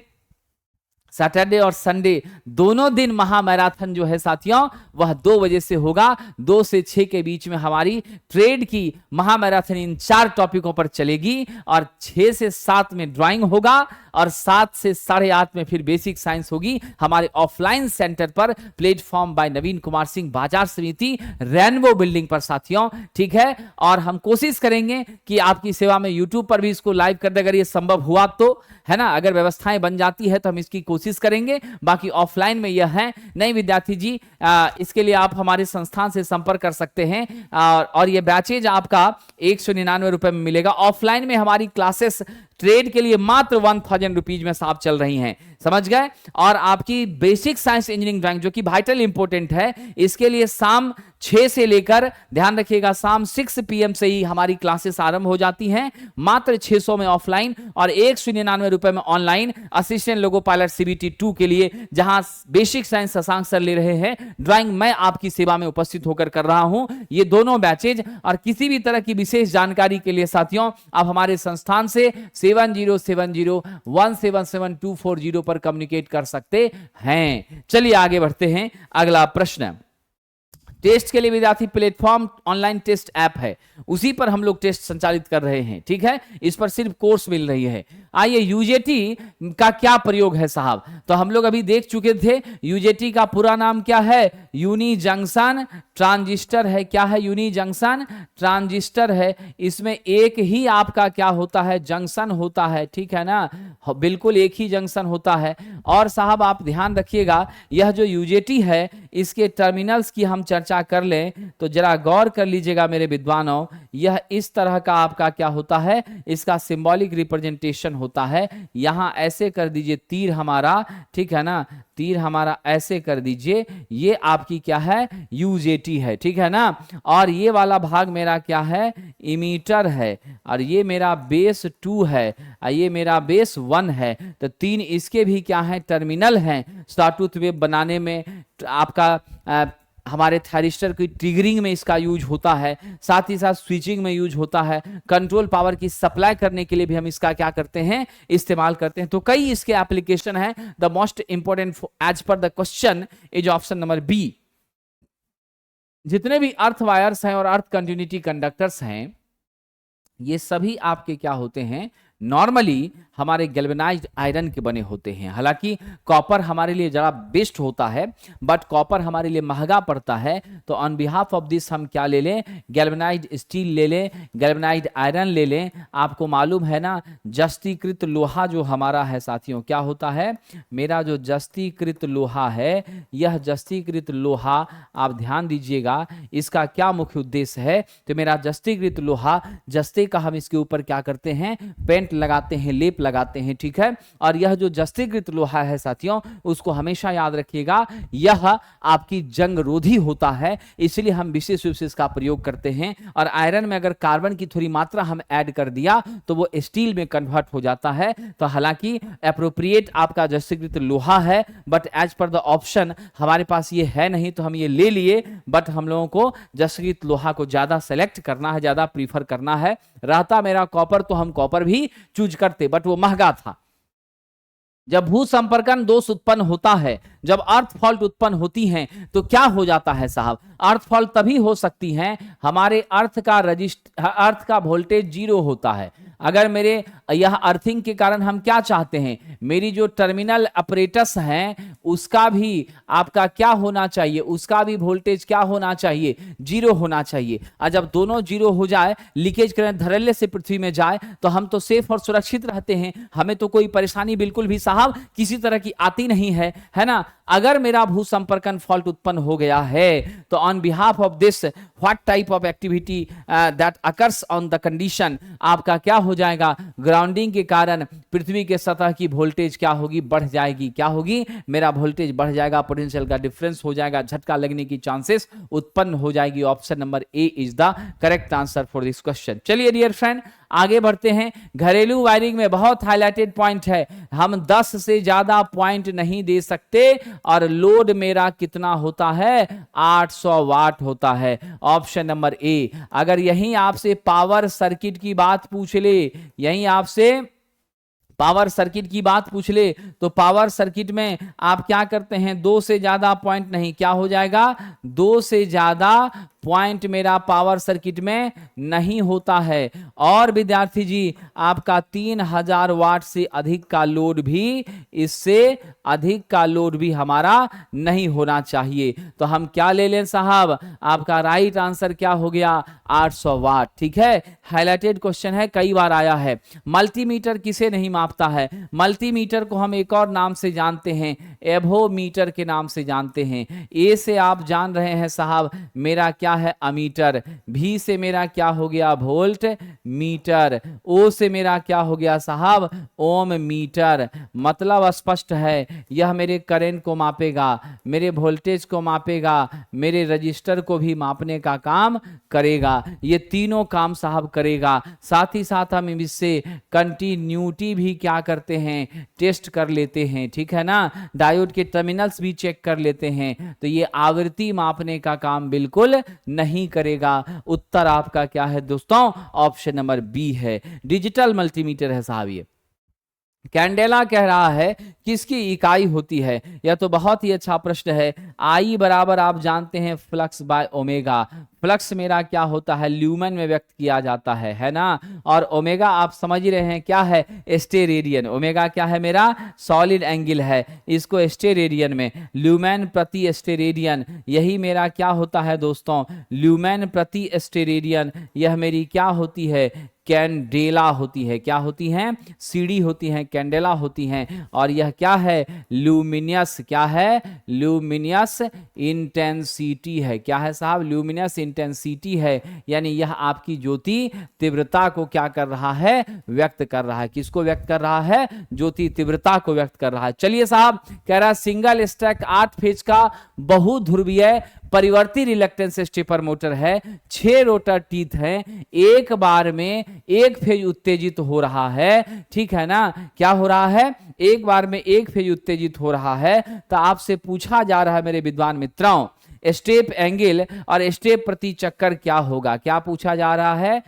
सैटरडे और संडे दोनों दिन महा मैराथन जो है साथियों वह 2 बजे से होगा। 2 से 6 के बीच में हमारी ट्रेड की महा मैराथन इन 4 टॉपिकों पर चलेगी और 6 से 7 में ड्राइंग होगा और 7 से 8:30 में फिर बेसिक साइंस होगी हमारे ऑफलाइन सेंटर पर, प्लेटफॉर्म बाय नवीन कुमार सिंह, बाजार समिति, रेनबो बिल्डिंग पर साथियों, ठीक है। और हम कोशिश करेंगे कि आपकी सेवा में यूट्यूब पर भी इसको लाइव कर दे, अगर ये संभव हुआ तो, है ना, अगर व्यवस्थाएं बन जाती है तो हम इसकी कोशिश करेंगे। बाकी ऑफलाइन में यह है। नहीं विद्यार्थी जी, इसके लिए आप हमारे संस्थान से संपर्क कर सकते हैं और ये बैचेज आपका 199 रुपए में मिलेगा। ऑफलाइन में हमारी क्लासेस ट्रेड के लिए मात्र 1000 रुपीज में साहब चल रही हैं, समझ गए। और आपकी बेसिक साइंस इंजीनियरिंग ड्राइंग जो कि वाइटल इंपॉर्टेंट है, इसके लिए शाम 6 से लेकर, ध्यान रखिएगा, शाम 6 PM से ही हमारी क्लासेस आरंभ हो जाती हैं। मात्र 600 में ऑफलाइन और 199 रुपए में ऑनलाइन असिस्टेंट लोगो पायलट सीबीटी 2 के लिए, जहां बेसिक साइंस शशांक सर ले रहे हैं, ड्राइंग मैं आपकी सेवा में उपस्थित होकर कर रहा हूं। ये दोनों बैचेज और किसी भी तरह की विशेष जानकारी के लिए साथियों आप हमारे संस्थान से 7070177240 पर कम्युनिकेट कर सकते हैं। चलिए आगे बढ़ते हैं। अगला प्रश्न, टेस्ट के लिए विद्यार्थी प्लेटफॉर्म ऑनलाइन टेस्ट ऐप है, उसी पर हम लोग टेस्ट संचालित कर रहे हैं, ठीक है। इस पर सिर्फ कोर्स मिल रही है। आइए यूजेटी का क्या प्रयोग है साहब, तो हम लोग अभी देख चुके थे। यूजेटी का पूरा नाम क्या है? यूनी जंक्शन ट्रांजिस्टर है। क्या है? यूनी जंक्शन ट्रांजिस्टर है। इसमें एक ही आपका क्या होता है? जंक्शन होता है, ठीक है ना, बिल्कुल एक ही जंक्शन होता है। और साहब आप ध्यान रखिएगा, यह जो यूजेटी है इसके टर्मिनल्स की हम चर्चा कर लें तो जरा गौर कर लीजिएगा मेरे विद्वानों, यह इस तरह का आपका क्या होता है, इसका सिंबॉलिक रिप्रेजेंटेशन होता है। यहां ऐसे कर दीजिए तीर हमारा, ठीक है ना, तीर हमारा ऐसे कर दीजिए, ये आपकी क्या है? यूजेटी है, ठीक है ना। और ये वाला भाग मेरा क्या है? इमीटर है। और ये मेरा बेस 2 है, ये मेरा बेस 1 है। तो 3 इसके भी क्या है? टर्मिनल हैं। सॉटूथ वेव बनाने में आपका हमारे थायरिस्टर की ट्रिगरिंग में इसका यूज होता है, साथ ही साथ स्विचिंग में यूज होता है, कंट्रोल पावर की सप्लाई करने के लिए भी हम इसका क्या करते हैं? इस्तेमाल करते हैं। तो कई इसके एप्लीकेशन है। The most important as per the question is option number B. जितने भी अर्थ वायर्स हैं और अर्थ कंटिन्यूटी कंडक्टर्स हैं, ये सभी आपके क्या होते हैं? नॉर्मली हमारे गैल्वेनाइज्ड आयरन के बने होते हैं। हालांकि कॉपर हमारे लिए जरा बेस्ट होता है, बट कॉपर हमारे लिए महंगा पड़ता है। तो ऑन बिहाफ ऑफ दिस हम क्या ले लें? गैल्वेनाइज्ड स्टील ले लें, गैल्वेनाइज्ड आयरन ले लें। आपको मालूम है ना, जस्तीकृत लोहा जो हमारा है साथियों, क्या होता है? मेरा जो जस्तीकृत लोहा है, यह जस्तीकृत लोहा आप ध्यान दीजिएगा, इसका क्या मुख्य उद्देश्य है? तो मेरा जस्तीकृत लोहा, जस्ते का हम इसके ऊपर क्या करते हैं? पेंट लगाते हैं, लेप लगाते हैं, ठीक है। और यह जो जस्तीकृत लोहा है साथियों, उसको हमेशा याद रखिएगा, यह आपकी जंग रोधी होता है, इसलिए हम विशेष रूप से इसका प्रयोग करते हैं। और आयरन में अगर कार्बन की थोड़ी मात्रा हम ऐड कर दिया तो वो स्टील में कन्वर्ट हो जाता है। तो हालांकि एप्रोप्रिएट आपका जस्तीकृत लोहा है, but as per the option हमारे पास ये है नहीं, तो हम ये ले लिए। बट हम लोगों को जस्तीकृत लोहा को ज्यादा सेलेक्ट करना है, ज्यादा प्रीफर करना है। रहता मेरा कॉपर तो हम कॉपर भी चूज करते, बट वो महंगा था। जब भू संपर्कन दोष उत्पन्न होता है, जब अर्थ फॉल्ट उत्पन्न होती हैं, तो क्या हो जाता है साहब? अर्थ फॉल्ट तभी हो सकती है हमारे अर्थ का वोल्टेज 0 होता है। अगर मेरे यह अर्थिंग के कारण हम क्या चाहते हैं, मेरी जो टर्मिनल अपरेटस हैं उसका भी आपका क्या होना चाहिए, उसका भी वोल्टेज क्या होना चाहिए, 0 होना चाहिए। और जब दोनों 0 हो जाए, लीकेज करंट धड़ल्ले से पृथ्वी में जाए, तो हम तो सेफ और सुरक्षित रहते हैं, हमें तो कोई परेशानी बिल्कुल भी साहब किसी तरह की आती नहीं है ना। अगर मेरा भू संपर्कन फॉल्ट उत्पन्न हो गया है, तो on behalf of this what type of activity that occurs on the condition, आपका क्या हो जाएगा, ग्राउंडिंग के कारण पृथ्वी के सतह की वोल्टेज क्या होगी, बढ़ जाएगी। क्या होगी, मेरा वोल्टेज बढ़ जाएगा, पोटेंशियल का डिफरेंस हो जाएगा, झटका लगने की चांसेस उत्पन्न हो जाएगी। Option number A is the correct answer for this question. चलिए डियर फ्रेंड, आगे बढ़ते हैं। घरेलू वायरिंग में बहुत हाईलाइटेड पॉइंट है, हम 10 से ज्यादा पॉइंट नहीं दे सकते, और लोड मेरा कितना होता है, 800 वाट होता है। Option number A. अगर यहीं आपसे पावर सर्किट की बात पूछ ले, यहीं आपसे पावर सर्किट की बात पूछ ले, तो पावर सर्किट में आप क्या करते हैं, 2 से ज्यादा पॉइंट नहीं, क्या हो जाएगा, 2 से ज्यादा पॉइंट मेरा पावर सर्किट में नहीं होता है। और विद्यार्थी जी, आपका 3000 वाट से अधिक का लोड भी, इससे अधिक का लोड भी हमारा नहीं होना चाहिए। तो हम क्या ले लें साहब, आपका राइट आंसर क्या हो गया, 800 वाट। ठीक है, हाईलाइटेड क्वेश्चन है, कई बार आया है। मल्टीमीटर किसे नहीं मापता है? मल्टीमीटर को हम एक और नाम से जानते हैं, एवोमीटर के नाम से जानते हैं। ए से आप जान रहे हैं साहब मेरा क्या है, अमीटर। भी से मेरा क्या हो गया, वोल्ट मीटर। ओ से मेरा क्या हो गया साहब, ओम मीटर। मतलब स्पष्ट है, यह मेरे करंट को मापेगा, मेरे वोल्टेज को मापेगा, मेरे रजिस्टर को भी मापने का काम करेगा। ये तीनों काम साहब करेगा। साथ ही साथ हम इससे कंटिन्यूटी भी क्या करते हैं, टेस्ट कर लेते हैं। ठीक है ना, डायोड के टर्मिनल्स भी चेक कर लेते हैं। तो ये आवृत्ति मापने का काम बिल्कुल नहीं करेगा। उत्तर आपका क्या है दोस्तों, ऑप्शन नंबर बी है, डिजिटल मल्टीमीटर है साहब। ये कैंडेला कह रहा है किसकी इकाई होती है? यह तो बहुत ही अच्छा प्रश्न है। आई बराबर आप जानते हैं फ्लक्स बाय ओमेगा। फ्लक्स मेरा क्या होता है, ल्यूमेन में व्यक्त किया जाता है ना। और ओमेगा आप समझ ही रहे हैं क्या है, स्टेरेडियन। ओमेगा क्या है, मेरा सॉलिड एंगल है, इसको स्टेरेडियन में, ल्यूमेन प्रति स्टेरेडियन, यही मेरा क्या होता है दोस्तों, ल्यूमेन प्रति स्टेरेडियन। यह मेरी क्या होती है, कैंडेला होती है। क्या होती हैं, सीढ़ी होती हैं, कैंडेला होती हैं। और यह क्या है, ल्यूमिनियस। क्या है, ल्यूमिनियस इंटेंसिटी है। क्या है साहब, ल्यूमिनियस इंटेंसिटी है। यानी यह आपकी ज्योति तीव्रता को क्या कर रहा है, व्यक्त कर रहा है। किसको व्यक्त कर रहा है, ज्योति तीव्रता को व्यक्त कर रहा है। चलिए साहब, कह रहा है सिंगल स्टैक 8 फेज का बहुध्रुवीय परिवर्ती रिलक्टेंस स्टेपर मोटर है, 6 रोटर टीथ हैं, एक बार में एक फेज उत्तेजित हो रहा है। ठीक है ना, क्या हो रहा है, एक बार में एक फेज उत्तेजित हो रहा है। तो आपसे पूछा जा रहा है मेरे विद्वान मित्रों, स्टेप एंगल और स्टेप प्रति चक्कर क्या होगा? क्या पूछा जा रहा है,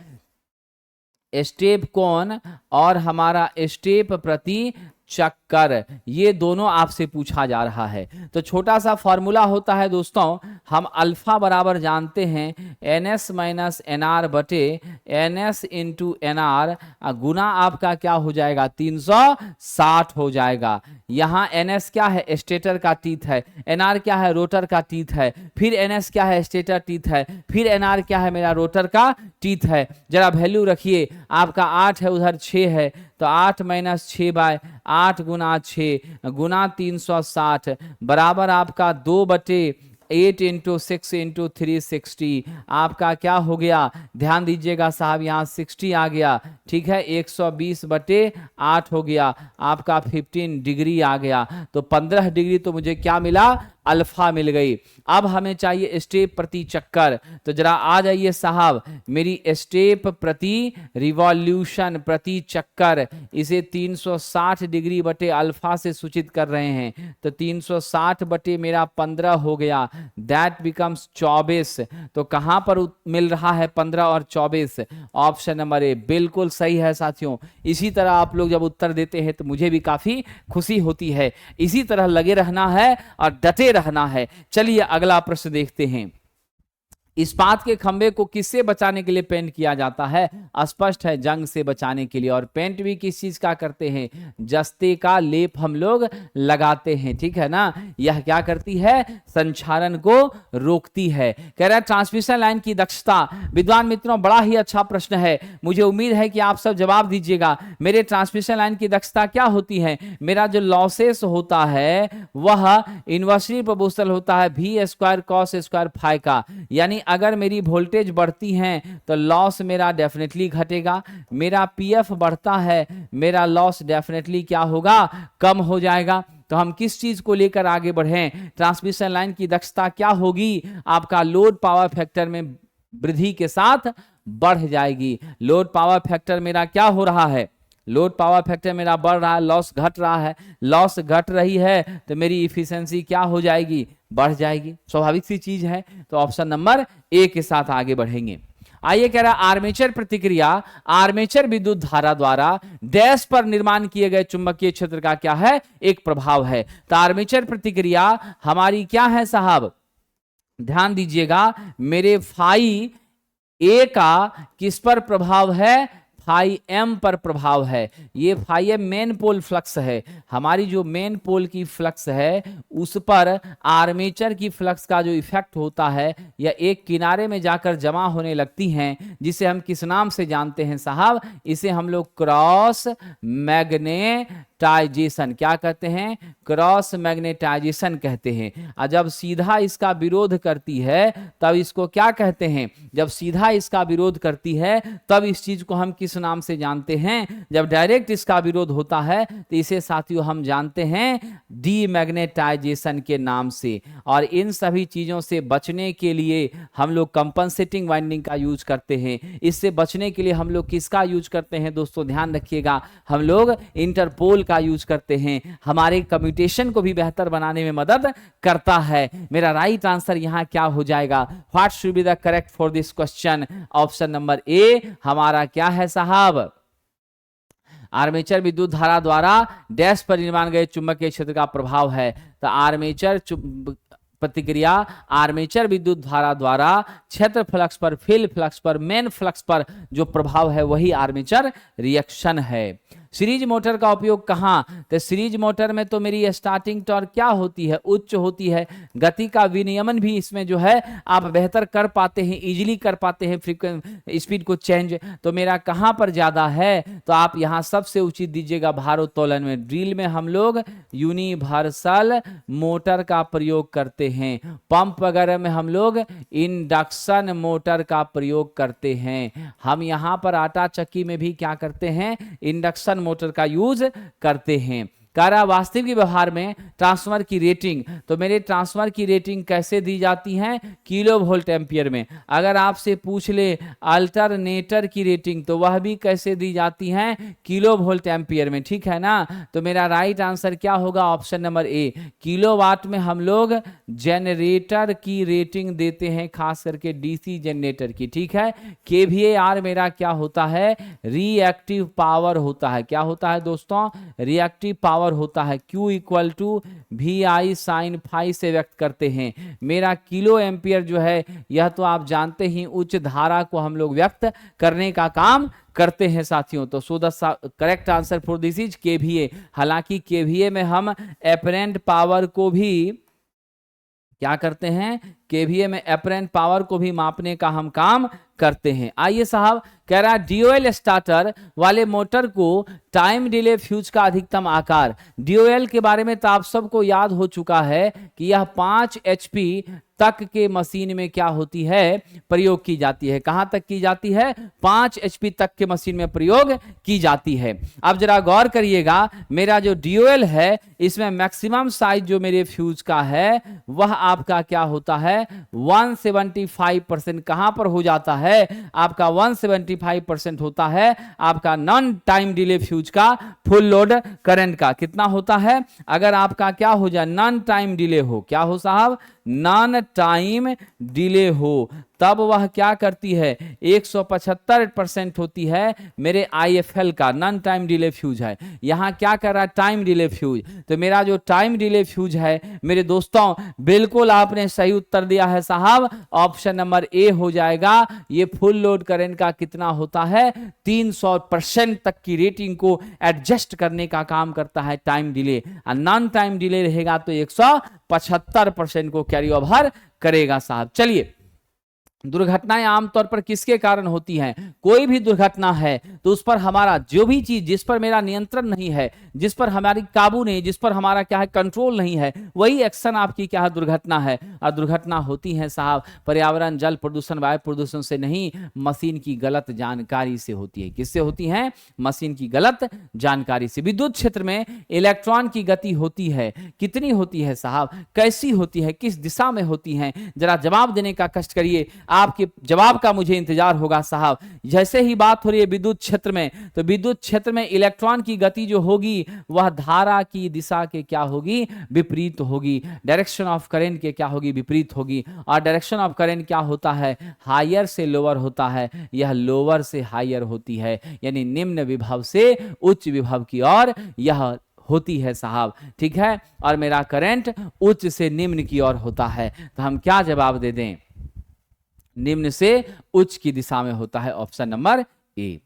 स्टेप कोण और हमारा स्टेप प्रति चक्कर, ये दोनों आपसे पूछा जा रहा है। तो छोटा सा फॉर्मूला होता है दोस्तों, हम अल्फा बराबर जानते हैं ns माइनस एनआर बटे ns इंटू एनआर, गुना आपका क्या हो जाएगा, 360 हो जाएगा। यहाँ ns क्या है, स्टेटर का टीथ है, nr क्या है, रोटर का टीथ है, फिर ns क्या है, स्टेटर टीथ है, फिर nr क्या है, मेरा रोटर का टीथ है। जरा वैल्यू रखिए, आपका 8 है, उधर 6 है, तो 8 माइनस 6 बाय 8 गुना 6 गुना 360 बराबर आपका 2/8 इंटू 6 इंटू 360। आपका क्या हो गया, ध्यान दीजिएगा साहब, यहाँ 60 आ गया। ठीक है, 120/8 हो गया, आपका 15 डिग्री आ गया। तो 15 डिग्री तो मुझे क्या मिला, अल्फा मिल गई। अब हमें चाहिए स्टेप प्रति चक्कर, तो जरा आ जाइए साहब, मेरी स्टेप प्रति रिवॉल्यूशन प्रति चक्कर, इसे 360 डिग्री बटे अल्फा से सूचित कर रहे हैं, तो 360 बटे मेरा 15 हो गया, दैट बिकम्स 24। तो कहां पर मिल रहा है 15 और 24? ऑप्शन नंबर ए बिल्कुल सही है साथियों। इसी तरह आप लोग जब उत्तर देते हैं तो मुझे भी काफी खुशी होती है। इसी तरह लगे रहना है और डटे रहना है। चलिए अगला प्रश्न देखते हैं। इस्पात के खंभे को किससे बचाने के लिए पेंट किया जाता है? स्पष्ट है, जंग से बचाने के लिए। और पेंट भी किस चीज का करते हैं? जस्ते का लेप हम लोग लगाते हैं, ठीक है ना। यह क्या करती है? संक्षारण को रोकती है। कह रहा है ट्रांसमिशन लाइन की दक्षता। विद्वान मित्रों, बड़ा ही अच्छा प्रश्न है, मुझे उम्मीद है कि आप सब जवाब दीजिएगा। मेरे ट्रांसमिशन लाइन की दक्षता क्या होती है? मेरा जो लॉसेस होता है वह इन्वर्सली प्रोपोर्शनल होता है v square cos square phi का। यानी अगर मेरी वोल्टेज बढ़ती है तो लॉस मेरा डेफिनेटली घटेगा, मेरा पीएफ बढ़ता है, मेरा लॉस डेफिनेटली क्या होगा? कम हो जाएगा। तो हम किस चीज को लेकर आगे बढ़ें? ट्रांसमिशन लाइन की दक्षता क्या होगी? आपका लोड पावर फैक्टर में वृद्धि के साथ बढ़ जाएगी। लोड पावर फैक्टर मेरा क्या हो रहा है? लोड पावर फैक्टर मेरा बढ़ रहा है, लॉस घट रहा है। लॉस घट रही है तो मेरी इफिशिएंसी क्या हो जाएगी? बढ़ जाएगी। स्वाभाविक सी चीज है। तो ऑप्शन नंबर ए के साथ आगे बढ़ेंगे। आइए, कह रहा आर्मेचर प्रतिक्रिया आर्मेचर विद्युत धारा द्वारा डैश पर निर्माण किए गए चुंबकीय क्षेत्र का क्या है? एक प्रभाव है। तो आर्मेचर प्रतिक्रिया हमारी क्या है साहब? ध्यान दीजिएगा, मेरे फाई ए का किस पर प्रभाव है? फाई एम पर प्रभाव है। ये phi M main pole flux है। हमारी जो मेन पोल की फ्लक्स है उस पर आर्मेचर की फ्लक्स का जो इफेक्ट होता है यह एक किनारे में जाकर जमा होने लगती हैं, जिसे हम किस नाम से जानते हैं साहब? इसे हम लोग क्रॉस मैग्नेटाइजेशन क्या कहते हैं? क्रॉस मैग्नेटाइजेशन कहते हैं। और जब सीधा इसका विरोध करती है तब इसको क्या कहते हैं? जब सीधा इसका विरोध करती है तब इस चीज को हम किस नाम से जानते हैं? जब डायरेक्ट इसका विरोध होता है तो इसे साथियों हम जानते हैं डीमैग्नेटाइजेशन के नाम से। और इन सभी चीजों से बचने के लिए हम लोग कंपनसेटिंग वाइंडिंग का यूज करते हैं। इससे बचने के लिए हम लोग किसका यूज करते हैं दोस्तों? ध्यान रखिएगा, हम लोग इंटरपोल का यूज करते हैं। हमारे कम्यूटेशन को भी बेहतर बनाने में मदद करता है। मेरा राइट आंसर यहां क्या हो जाएगा? What should be the correct for this question? Option number A हमारा क्या है साहब? आर्मेचर विद्युत धारा द्वारा डैश पर निर्माण गए चुंबकीय क्षेत्र का प्रभाव है। तो आर्मेचर प्रतिक्रिया आर्मेचर विद्युत धारा द्वारा क्षेत्र फ्लक्स पर, फील्ड फ्लक्स पर, मेन फ्लक्स पर जो प्रभाव है वही आर्मेचर रिएक्शन है। सीरीज मोटर का उपयोग कहां? तो सीरीज मोटर में तो मेरी स्टार्टिंग टॉर्क क्या होती है? उच्च होती है। गति का विनियमन भी इसमें जो है आप बेहतर कर पाते हैं, इजीली कर पाते हैं फ्रीक्वेंसी स्पीड को चेंज। तो मेरा कहां पर ज्यादा है? तो आप यहां सबसे उचित दीजिएगा भारोत्तोलन में। ड्रिल में हम लोग यूनिवर्सल मोटर का प्रयोग करते हैं। पंप वगैरह में हम लोग इंडक्शन मोटर का प्रयोग करते हैं। हम यहां पर आटा चक्की में भी क्या करते हैं? इंडक्शन मोटर का यूज करते हैं। कार्य वास्तविक व्यवहार में ट्रांसफार्मर की रेटिंग, तो मेरे ट्रांसफार्मर की रेटिंग कैसे दी जाती है? किलो वोल्ट एम्पियर में। अगर आपसे पूछ ले अल्टरनेटर की रेटिंग तो वह भी कैसे दी जाती है? किलो वोल्ट एम्पियर में, ठीक है ना। तो मेरा राइट आंसर क्या होगा? ऑप्शन नंबर ए किलोवाट में हम लोग जनरेटर की रेटिंग देते हैं, खास करके डीसी जनरेटर की, ठीक है। केवीएआर मेरा क्या होता है? रिएक्टिव पावर होता है। क्या होता है दोस्तों? रिएक्टिव पावर होता है। Q equal to V I sine phi से व्यक्त करते हैं। मेरा किलो एम्पियर जो है यह तो आप जानते ही उच्च धारा को हम लोग व्यक्त करने का काम करते हैं साथियों। तो so the correct answer for this is KVA. हालांकि केवीए में हम एपरेंट पावर को भी क्या करते हैं? केवीए में एपरेंट पावर को भी मापने का हम काम करते हैं। आइए साहब, कह रहा है डीओएल स्टार्टर वाले मोटर को टाइम डिले फ्यूज का अधिकतम आकार। डीओएल के बारे में तो आप सबको याद हो चुका है कि यह 5 HP तक के मशीन में क्या होती है, प्रयोग की जाती है। कहां तक की जाती है, 5 HP तक के मशीन में प्रयोग की जाती है। अब जरा गौर करिएगा, मेरा जो DOL है इसमें मैक्सिमम साइज जो मेरे फ्यूज का है वह आपका क्या होता है, 175%। कहां पर हो जाता है आपका 175% होता है आपका नॉन टाइम डिले फ्यूज का फुल लोड करंट का। कितना होता है, अगर आपका क्या हो जाए, नॉन टाइम डिले हो, क्या हो साहब, नॉन टाइम डिले हो, तब वह क्या करती है, 175% होती है मेरे IFL का, नॉन टाइम डिले फ्यूज है। यहां क्या कर रहा है, टाइम डिले फ्यूज। तो मेरा जो टाइम डिले फ्यूज है मेरे दोस्तों, बिल्कुल आपने सही उत्तर दिया है साहब, ऑप्शन नंबर ए हो जाएगा। ये फुल लोड करंट का कितना होता है, 300% तक की रेटिंग को एडजस्ट करने का काम करता है टाइम डिले। और नॉन टाइम डिले रहेगा तो 175% को कैरी ओवर करेगा साहब। चलिए, दुर्घटनाएं आमतौर पर किसके कारण होती हैं, कोई भी दुर्घटना है तो उस पर हमारा जो भी चीज जिस पर मेरा नियंत्रण नहीं है, जिस पर हमारी काबू नहीं, जिस पर हमारा क्या है कंट्रोल नहीं है, वही एक्शन आपकी क्या है, दुर्घटना है। और दुर्घटना होती है साहब पर्यावरण, जल प्रदूषण, वायु प्रदूषण से नहीं, मशीन की गलत जानकारी से होती है। किससे होती है, मशीन की गलत जानकारी से। विद्युत क्षेत्र में इलेक्ट्रॉन की गति होती है, कितनी होती है साहब, कैसी होती है, किस दिशा में होती है, जरा जवाब देने का कष्ट करिए, आपके जवाब का मुझे इंतजार होगा साहब। जैसे ही बात हो रही है विद्युत क्षेत्र में, तो विद्युत क्षेत्र में इलेक्ट्रॉन की गति जो होगी वह धारा की दिशा के क्या होगी, विपरीत होगी। डायरेक्शन ऑफ करंट के क्या होगी, विपरीत होगी। और डायरेक्शन ऑफ करंट क्या होता है, हायर से लोअर होता है, यह लोअर से हायर होती है, यानी निम्न विभव से उच्च विभव की ओर यह होती है साहब, ठीक है। और मेरा करंट उच्च से निम्न की ओर होता है, तो हम क्या जवाब दे दें, निम्न से उच्च की दिशा में होता है, ऑप्शन नंबर ए।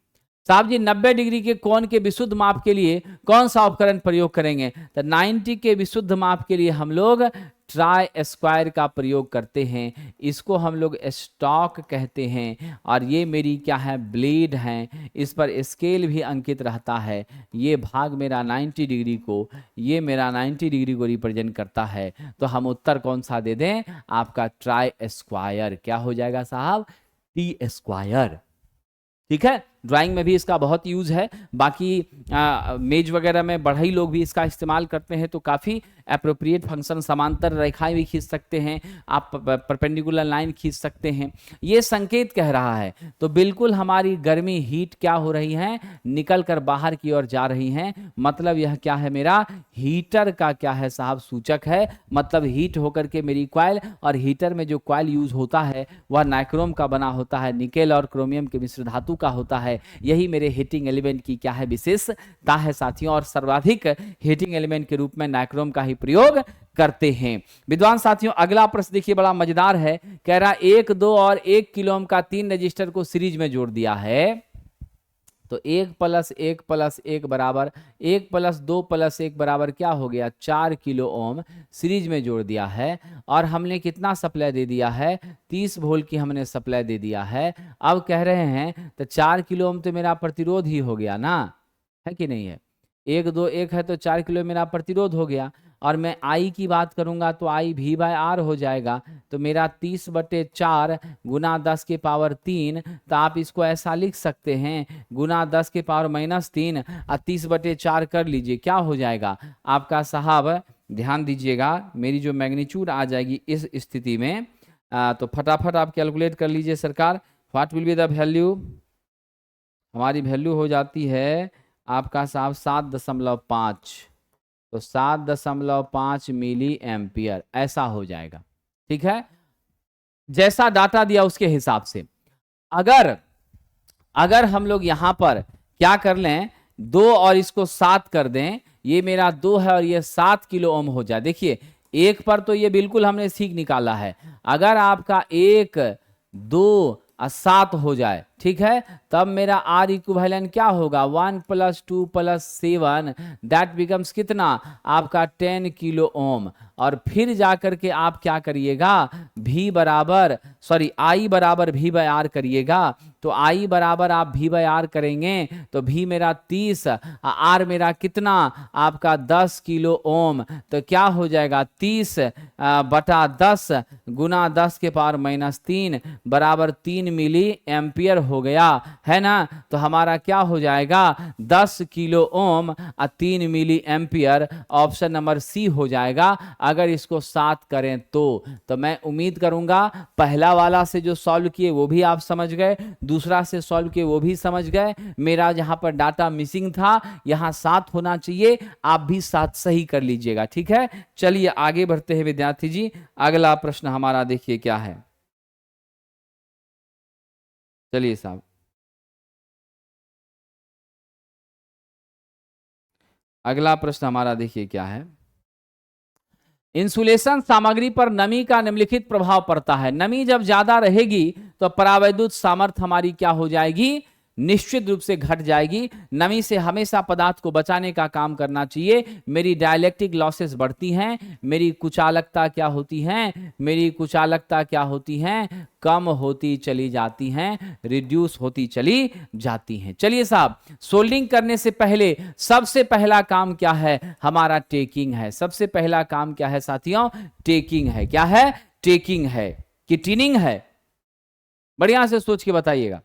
साहब जी 90 डिग्री के कोण के विशुद्ध माप के लिए कौन सा उपकरण प्रयोग करेंगे, तो 90 के विशुद्ध माप के लिए हम लोग ट्राई स्क्वायर का प्रयोग करते हैं। इसको हम लोग स्टॉक कहते हैं। और ये मेरी क्या है, ब्लेड है, इस पर स्केल भी अंकित रहता है। ये भाग मेरा 90 डिग्री को, ये मेरा 90 डिग्री को रिप्रेजेंट करता है। तो हम उत्तर कौन सा दे दें, आपका ट्राई स्क्वायर। क्या हो जाएगा साहब, टी स्क्वायर, ठीक है। ड्राइंग में भी इसका बहुत यूज है, बाकी मेज वगैरह में बढ़ई लोग भी इसका इस्तेमाल करते हैं, तो काफ़ी अप्रोप्रिएट फंक्शन। समांतर रेखाएं भी खींच सकते हैं आप, परपेंडिकुलर लाइन खींच सकते हैं। ये संकेत कह रहा है, तो बिल्कुल हमारी गर्मी हीट क्या हो रही है, निकल कर बाहर की ओर जा रही हैं। मतलब यह क्या है, मेरा हीटर का क्या है साहब, सूचक है। मतलब हीट होकर के मेरी कॉइल, और हीटर में जो कॉइल यूज होता है वह नाइक्रोम का बना होता है, निकेल और क्रोमियम के मिश्र धातु का होता है। यही मेरे हीटिंग एलिमेंट की क्या है, विशेषता है साथियों। और सर्वाधिक हीटिंग एलिमेंट के रूप में नाइक्रोम का ही प्रयोग करते हैं। विद्वान साथियों अगला प्रश्न देखिए, बड़ा मजेदार है। कह रहा 1, 2 और 1 किलो ओम का 3 रजिस्टर को सीरीज में जोड़ दिया है, तो 1 + 1 + 1 बराबर 1 + 2 + 1 बराबर क्या हो गया, 4 किलो ओम सीरीज में जोड़ दिया है। और हमने कितना सप्लाई दे दिया है, 30 वोल्ट की हमने सप्लाई दे दिया है। अब कह रहे हैं तो 4 किलो ओम तो मेरा प्रतिरोध ही हो गया ना, है कि नहीं है। 1, 2, 1 है तो 4 किलो मेरा प्रतिरोध हो गया। और मैं आई की बात करूंगा तो आई V/R हो जाएगा। तो मेरा 30/4 गुना 10 के पावर 3, तो आप इसको ऐसा लिख सकते हैं, गुना 10 के पावर -3 और 30/4 कर लीजिए, क्या हो जाएगा आपका साहब। ध्यान दीजिएगा, मेरी जो मैग्नीट्यूड आ जाएगी इस स्थिति में, तो फटाफट आप कैलकुलेट कर लीजिए सरकार। What will be the value, हमारी वैल्यू हो जाती है आपका साहब 7.5, तो 7.5 मिली एम्पियर ऐसा हो जाएगा, ठीक है। जैसा डाटा दिया उसके हिसाब से अगर हम लोग यहां पर क्या कर लें, 2 और इसको 7 कर दें, ये मेरा 2 है और ये 7 किलो ओम हो जाए। देखिए 1 पर तो ये बिल्कुल हमने सीख निकाला है। अगर आपका 1, 2 और 7 हो जाए, ठीक है, तब मेरा R इक्विवेलेंट क्या होगा, 1 + 2 + 7, दैट बिकम्स कितना आपका 10 किलो ओम। और फिर जाकर के आप क्या करिएगा, I = V/R करिएगा, तो आई बराबर आप V बाय आर करेंगे तो V मेरा 30, आर मेरा कितना आपका 10 किलो ओम, तो क्या हो जाएगा 30 बटा 10 गुना 10 के पावर -3 बराबर 3 मिली एम्पियर हो गया, है ना। तो हमारा क्या हो जाएगा 10 किलो ओम और 3 milli ampere, option number C हो जाएगा अगर इसको 7 करें तो मैं उम्मीद करूंगा पहला वाला से जो सॉल्व किए वो भी आप समझ गए, दूसरा से सॉल्व किए वो भी समझ गए। मेरा जहां पर डाटा मिसिंग था यहां 7 होना चाहिए, आप भी 7 सही कर लीजिएगा, ठीक है। चलिए आगे बढ़ते हैं विद्यार्थी जी, अगला प्रश्न हमारा देखिए क्या है। चलिए साहब, अगला प्रश्न हमारा देखिए क्या है। इंसुलेशन सामग्री पर नमी का निम्नलिखित प्रभाव पड़ता है। नमी जब ज्यादा रहेगी तो परावैद्युत सामर्थ्य हमारी क्या हो जाएगी, निश्चित रूप से घट जाएगी। नमी से हमेशा पदार्थ को बचाने का काम करना चाहिए। मेरी डाइलेक्ट्रिक लॉसेस बढ़ती हैं, मेरी कुचालकता क्या होती है, मेरी कुचालकता क्या होती है, कम होती चली जाती हैं, रिड्यूस होती चली जाती हैं। चलिए साहब, सोल्डिंग करने से पहले सबसे पहला काम क्या है, हमारा टेकिंग है। सबसे पहला काम क्या है साथियों, टेकिंग है। क्या है, टेकिंग है कि टिनिंग है, बढ़िया से सोच के बताइएगा।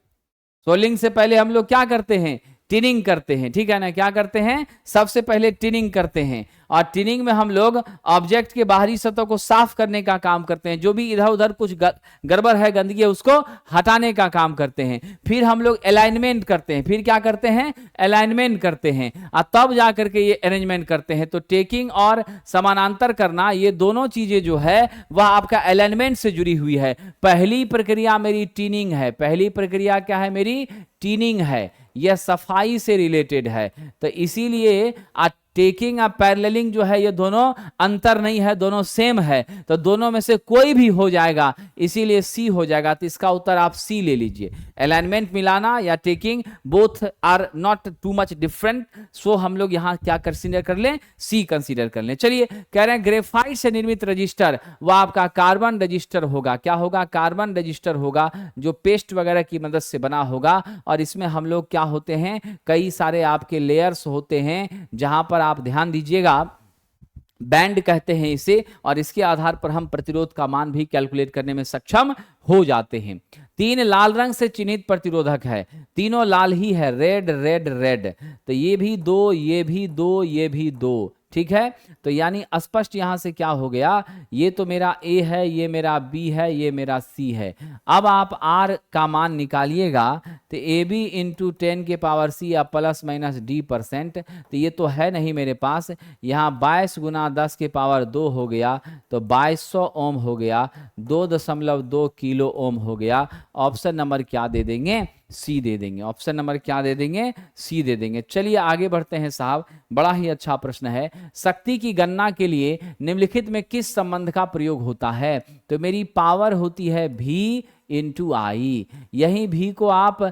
सोल्डिंग से पहले हम लोग क्या करते हैं, टिनिंग करते हैं, ठीक है ना। क्या करते हैं, सबसे पहले टिनिंग करते हैं, और टिनिंग में हम लोग ऑब्जेक्ट के बाहरी सतह को साफ करने का काम करते हैं। जो भी इधर उधर कुछ गड़बड़ है, गंदगी है, उसको हटाने का काम करते हैं। फिर हम लोग अलाइनमेंट करते हैं। फिर क्या करते हैं, अलाइनमेंट करते हैं, और तब जा करके ये अरेंजमेंट करते हैं। तो टेकिंग और समानांतर करना, ये दोनों चीजें जो है वह आपका अलाइनमेंट से जुड़ी हुई है। पहली प्रक्रिया मेरी टिनिंग है। पहली प्रक्रिया क्या है, मेरी टिनिंग है। यह सफाई से रिलेटेड है। तो इसीलिए टेकिंग और पैरेललिंग जो है ये दोनों अंतर नहीं है, दोनों सेम है। तो दोनों में से कोई भी हो जाएगा, इसीलिए सी हो जाएगा। तो इसका उत्तर आप सी ले लीजिए। अलाइनमेंट मिलाना या taking, both are not too much different, so हम लोग यहां क्या कंसीडर कर लें, सी कंसीडर कर लें। चलिए, कह रहे हैं ग्रेफाइट से निर्मित रजिस्टर वह आपका कार्बन रजिस्टर होगा। क्या होगा, कार्बन रजिस्टर होगा, जो पेस्ट वगैरह की मदद से बना होगा। और इसमें हम लोग क्या होते हैं, कई सारे आपके लेयर्स होते हैं, जहां पर आप ध्यान दीजिएगा, बैंड कहते हैं इसे, और इसके आधार पर हम प्रतिरोध का मान भी कैलकुलेट करने में सक्षम हो जाते हैं। 3 लाल रंग से चिन्हित प्रतिरोधक है, तीनों लाल ही है, रेड रेड रेड। तो ये भी 2, ये भी 2, ये भी 2, ठीक है। तो यानी स्पष्ट यहां से क्या हो गया, ये तो मेरा ए है, ये मेरा बी है, ये मेरा सी है। अब आप आर का मान निकालिएगा, तो ए बी इंटू 10 के पावर सी या ±d%। तो ये तो है नहीं मेरे पास, यहाँ 22 गुना 10 के पावर 2 हो गया, तो 2200 ओम हो गया, 2.2 किलो ओम हो गया। ऑप्शन नंबर क्या दे देंगे, सी दे देंगे। ऑप्शन नंबर क्या दे देंगे, सी दे देंगे। चलिए आगे बढ़ते हैं साहब, बड़ा ही अच्छा प्रश्न है। शक्ति की गणना के लिए निम्नलिखित में किस संबंध का प्रयोग होता है। तो मेरी पावर होती है V इंटू आई। यही भी को आप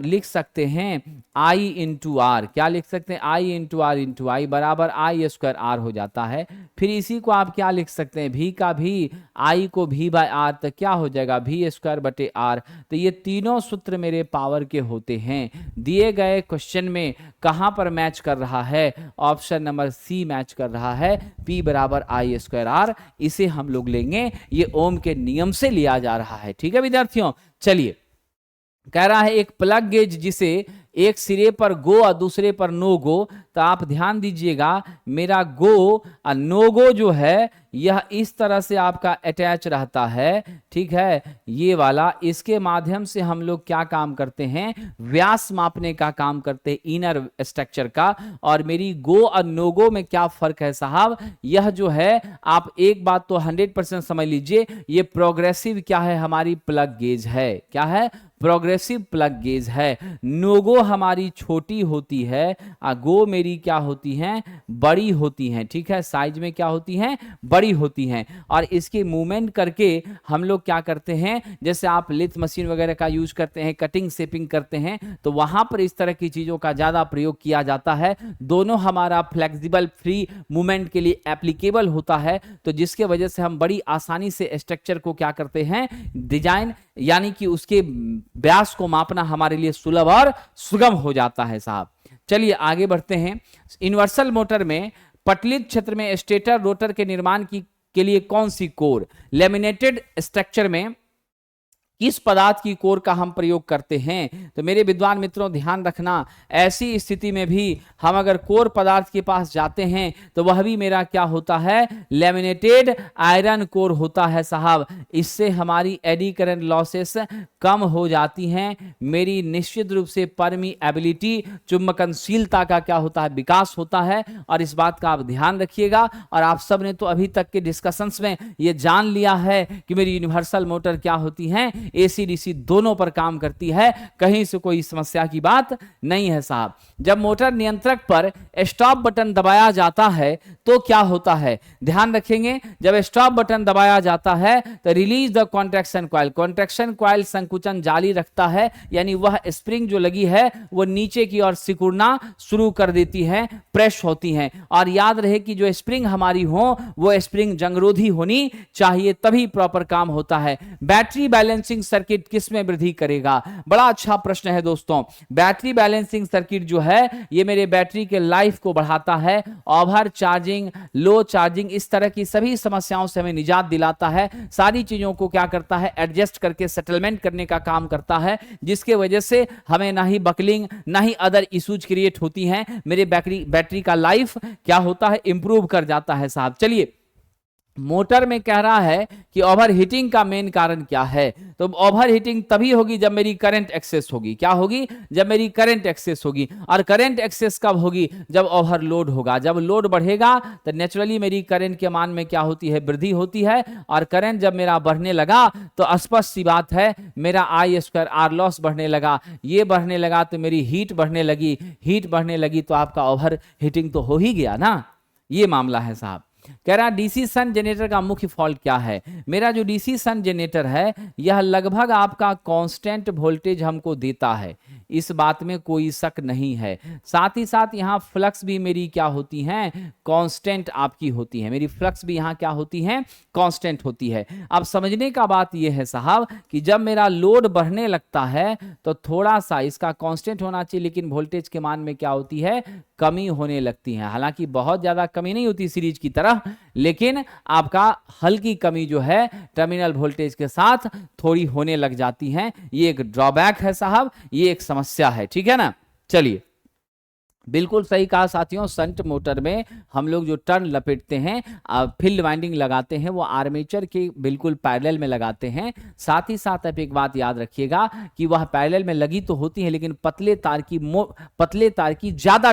लिख सकते हैं I इंटू आर। क्या लिख सकते हैं, I इंटू आर इंटू आई बराबर I² R हो जाता है। फिर इसी को आप क्या लिख सकते हैं, V का भी, I को V बाय आर, तो क्या हो जाएगा V² बटे R। तो ये तीनों सूत्र मेरे पावर के होते हैं। दिए गए क्वेश्चन में कहां पर मैच कर रहा है, ऑप्शन नंबर सी मैच कर रहा है, P बराबर I² R। इसे हम लोग लेंगे, ये ओम के नियम से लिया जा रहा है, ठीक है विद्यार्थियों। चलिए, कह रहा है एक प्लग गेज जिसे एक सिरे पर गो और दूसरे पर नो गो। तो आप ध्यान दीजिएगा, मेरा गो और नो गो जो है यह इस तरह से आपका अटैच रहता है, ठीक है, ये वाला। इसके माध्यम से हम लोग क्या काम करते हैं, व्यास मापने का काम करते हैं, इनर स्ट्रक्चर का। और मेरी गो और नो गो में क्या फर्क है साहब, यह जो है आप एक बात तो 100% समझ लीजिए, ये प्रोग्रेसिव क्या है, हमारी प्लग गेज है। क्या है, प्रोग्रेसिव प्लग गेज है। नोगो हमारी छोटी होती है, गो मेरी क्या होती हैं, बड़ी होती हैं, ठीक है, साइज में क्या होती हैं, बड़ी होती हैं। और इसके मूवमेंट करके हम लोग क्या करते हैं, जैसे आप लिथ मशीन वगैरह का यूज करते हैं, कटिंग शेपिंग करते हैं, तो वहां पर इस तरह की चीजों का ज्यादा प्रयोग किया जाता है। दोनों हमारा फ्लेक्सिबल फ्री मूवमेंट के लिए एप्लीकेबल होता है, तो जिसके वजह से हम बड़ी आसानी से स्ट्रक्चर को क्या करते हैं, डिजाइन यानी कि उसके व्यास को मापना हमारे लिए सुलभ और सुगम हो जाता है साहब। चलिए आगे बढ़ते हैं। यूनिवर्सल मोटर में पटलित क्षेत्र में स्टेटर रोटर के निर्माण के लिए कौन सी कोर, लेमिनेटेड स्ट्रक्चर में किस पदार्थ की कोर का हम प्रयोग करते हैं? तो मेरे विद्वान मित्रों ध्यान रखना, ऐसी स्थिति में भी हम अगर कोर पदार्थ के पास जाते हैं तो वह भी मेरा क्या होता है, लेमिनेटेड आयरन कोर होता है साहब। इससे हमारी एडी करंट लॉसेस कम हो जाती हैं, मेरी निश्चित रूप से परमीएबिलिटी चुंबकनशीलता का क्या होता है, विकास होता है। और इस बात का आप ध्यान रखिएगा। और आप सब ने तो अभी तक के डिस्कशंस में ये जान लिया है कि मेरी यूनिवर्सल मोटर क्या होती है, एसी डीसी दोनों पर काम करती है, कहीं से कोई समस्या की बात नहीं है साहब। जब मोटर नियंत्रक पर स्टॉप बटन दबाया जाता है तो क्या होता है, ध्यान रखेंगे। जब स्टॉप बटन दबाया जाता है तो release the contraction coil, contraction coil संकुचन जारी रखता है, यानी वह स्प्रिंग जो लगी है वो नीचे की ओर सिकुड़ना शुरू कर देती है, प्रेस होती है। और याद रहे कि जो स्प्रिंग हमारी हो वो स्प्रिंग जंगरोधी होनी चाहिए, तभी प्रॉपर काम होता है। बैटरी बैलेंसिंग सर्किट किस में वृद्धि करेगा, बड़ा अच्छा प्रश्न है दोस्तों। बैटरी बैलेंसिंग सर्किट जो है ये मेरे बैटरी के लाइफ को बढ़ाता है, ओवर चार्जिंग, लो चार्जिंग, इस तरह की सभी समस्याओं से हमें निजात दिलाता है। सारी चीजों को क्या करता है, एडजस्ट करके सेटलमेंट करने का काम करता है, जिसके वजह से हमें ना ही बकलिंग ना ही अदर इश्यूज क्रिएट होती हैं। मेरे बैटरी का लाइफ क्या होता है, इंप्रूव कर जाता है साहब। चलिए मोटर में कह रहा है कि ओवर हीटिंग का मेन कारण क्या है, तो ओवर हीटिंग तभी होगी जब मेरी करंट एक्सेस होगी। क्या होगी, जब मेरी करंट एक्सेस होगी। और करंट एक्सेस कब होगी, जब ओवरलोड होगा। जब लोड बढ़ेगा तो नेचुरली मेरी करंट के मान में क्या होती है, वृद्धि होती है। और करंट जब मेरा बढ़ने लगा तो स्पष्ट सी बात है मेरा I² आर लॉस बढ़ने लगा, ये बढ़ने लगा तो मेरी हीट बढ़ने लगी, हीट बढ़ने लगी तो आपका ओवर हीटिंग तो हो ही गया ना। ये मामला है साहब। कह रहा डीसी शन जनरेटर का मुख्य फॉल्ट क्या है। मेरा जो डीसी शन जनरेटर है यह लगभग आपका कांस्टेंट वोल्टेज हमको देता है, इस बात में कोई शक नहीं है। साथ ही साथ यहाँ फ्लक्स भी मेरी क्या होती हैं, कांस्टेंट आपकी होती है। मेरी फ्लक्स भी यहाँ क्या होती है, कांस्टेंट होती है। अब समझने का बात यह है साहब कि जब मेरा लोड बढ़ने लगता है तो थोड़ा सा इसका कांस्टेंट होना चाहिए, लेकिन वोल्टेज के मान में क्या होती है, कमी होने लगती है। हालांकि बहुत ज्यादा कमी नहीं होती सीरीज की तरह, लेकिन आपका हल्की कमी जो है टर्मिनल वोल्टेज के साथ थोड़ी होने लग जाती है। ये एक ड्रॉबैक है साहब, ये एक समस्या है, ठीक है ना। चलिए बिल्कुल सही कहा साथियों। शंट मोटर में हम लोग जो टर्न लपेटते हैं, फील्ड वाइंडिंग लगाते हैं, वो आर्मेचर के बिल्कुल पैरेलल में लगाते हैं। साथ ही साथ आप एक बात याद रखिएगा कि वह पैरेलल में लगी तो होती है, लेकिन पतले तार की ज्यादा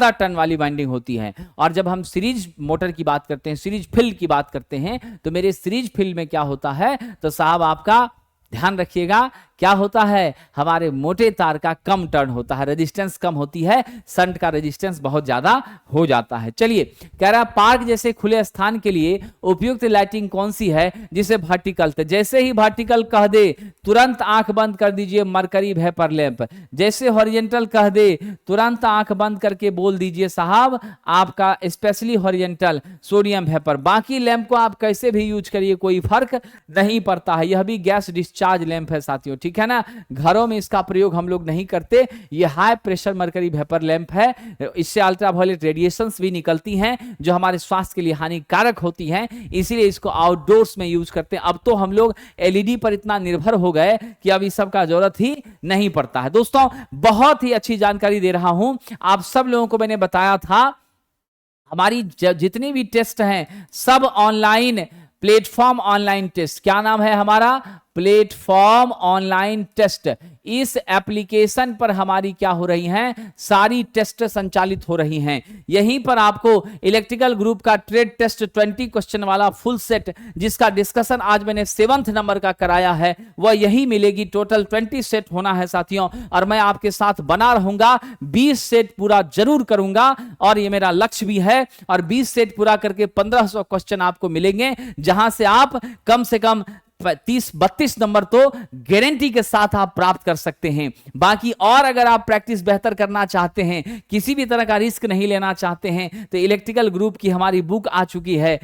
टर्न वाली वाइंडिंग होती है। और जब हम सीरीज मोटर की बात करते हैं, सीरीज फील्ड की बात करते हैं, तो मेरे सीरीज फील्ड में क्या होता है, तो साहब आपका ध्यान रखिएगा क्या होता है, हमारे मोटे तार का कम टर्न होता है, रेजिस्टेंस कम होती है, शंट का रेजिस्टेंस बहुत ज्यादा हो जाता है। चलिए कह रहा है पार्क जैसे खुले स्थान के लिए उपयुक्त लाइटिंग कौन सी है जिसे वर्टिकल, जैसे ही वर्टिकल कह दे तुरंत आंख बंद कर दीजिए मरकरी वेपर लैंप, जैसे हॉरिजॉन्टल कह दे तुरंत आंख बंद करके बोल दीजिए साहब आपका स्पेशली हॉरिजॉन्टल सोडियम वेपर। बाकी लैंप को आप कैसे भी यूज करिए कोई फर्क नहीं पड़ता है, यह भी गैस डिस्चार्ज लैंप है साथियों, ठीक है ना। घरों में इसका प्रयोग हम लोग नहीं करते, ये high pressure mercury vapour lamp है, इससे अल्ट्रावायलेट रेडिएशंस भी निकलती हैं जो हमारे स्वास्थ्य के लिए हानिकारक होती हैं, इसीलिए इसको आउटडोर्स में यूज करते हैं। अब तो हम लोग एलईडी पर इतना निर्भर हो गए कि अब इस सब का जरूरत ही नहीं पड़ता है। दोस्तों बहुत ही अच्छी जानकारी दे रहा हूं, आप सब लोगों को मैंने बताया था हमारी जितनी भी टेस्ट हैं सब ऑनलाइन, प्लेटफॉर्म ऑनलाइन टेस्ट, क्या नाम है हमारा, प्लेटफॉर्म ऑनलाइन टेस्ट। इस एप्लीकेशन पर हमारी क्या हो रही हैं, सारी टेस्ट संचालित हो रही हैं। यहीं पर आपको इलेक्ट्रिकल ग्रुप का ट्रेड टेस्ट 20 क्वेश्चन वाला फुल सेट, जिसका डिस्कशन आज मैंने 7th नंबर का कराया है, वह यही मिलेगी। टोटल 20 सेट होना है साथियों, और मैं आपके साथ बना रहूंगा, 20 सेट पूरा जरूर करूंगा और ये मेरा लक्ष्य भी है। और 20 सेट पूरा करके 1500 क्वेश्चन आपको मिलेंगे, जहां से आप कम से कम 30-32 नंबर तो गारंटी के साथ आप प्राप्त कर सकते हैं। बाकी और अगर आप प्रैक्टिस बेहतर करना चाहते हैं, किसी भी तरह का रिस्क नहीं लेना चाहते हैं, तो इलेक्ट्रिकल ग्रुप की हमारी बुक आ चुकी है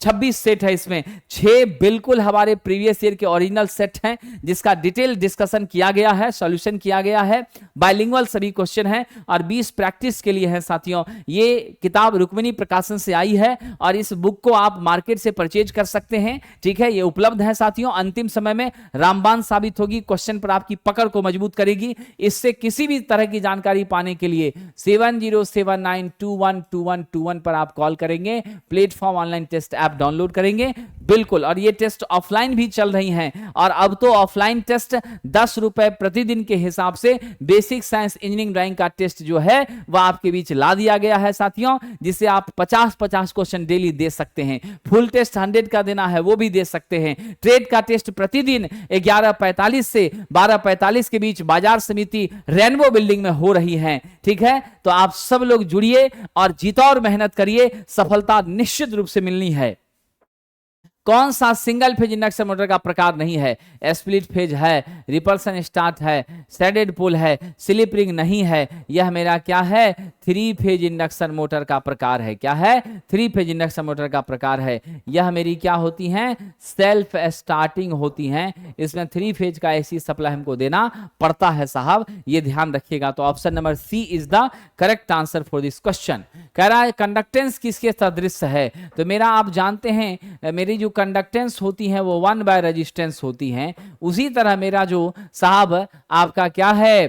26 सेट है, इसमें 6 बिल्कुल हमारे प्रीवियस ईयर के ओरिजिनल सेट हैं जिसका डिटेल डिस्कशन किया गया है, सॉल्यूशन किया गया है, बाइलिंगुअल सभी क्वेश्चन हैं और 20 प्रैक्टिस के लिए है साथियों। ये किताब रुक्मिणी प्रकाशन से आई है और इस बुक को आप मार्केट से परचेज कर सकते हैं, ठीक है। ये उपलब्ध है साथियों, अंतिम समय में रामबाण साबित होगी, क्वेश्चन पर आपकी पकड़ को मजबूत करेगी। इससे किसी भी तरह की जानकारी पाने के लिए 7079212121 पर आप कॉल करेंगे, platform online test app download करेंगे बिल्कुल। और ये टेस्ट ऑफलाइन भी चल रही हैं और अब तो ऑफलाइन टेस्ट 10 रुपए प्रतिदिन के हिसाब से बेसिक साइंस इंजीनियरिंग ड्राइंग का टेस्ट जो है वह आपके बीच ला दिया गया है साथियों, जिसे आप 50-50 क्वेश्चन डेली दे सकते हैं। फुल टेस्ट 100 का देना है वो भी दे सकते हैं। ट्रेड का टेस्ट प्रतिदिन 11:45 से 12:45 के बीच बाजार समिति रेनबो बिल्डिंग में हो रही है, ठीक है। तो आप सब लोग जुड़िए और जीता और मेहनत करिए, सफलता निश्चित रूप से मिलनी है। कौन सा सिंगल फेज इंडक्शन मोटर का प्रकार नहीं है? स्प्लिट फेज है, रिपल्सन स्टार्ट है, शेडेड पोल है, स्लिप रिंग नहीं है। यह मेरा क्या है? 3 फेज इंडक्शन मोटर का प्रकार है। क्या है? 3 फेज इंडक्शन मोटर का प्रकार है। यह मेरी क्या होती हैं? सेल्फ स्टार्टिंग होती हैं। इसमें 3 फेज का एसी सप्लाई हमको देना पड़ता है साहब, ये ध्यान रखिएगा। तो option number C is the correct answer for this question. कह रहा है कंडक्टेंस किसके सदृश है? तो मेरा आप जानते हैं मेरी जो कंडक्टेंस होती है वो 1 by रेजिस्टेंस होती है। उसी तरह मेरा जो साहब आपका क्या है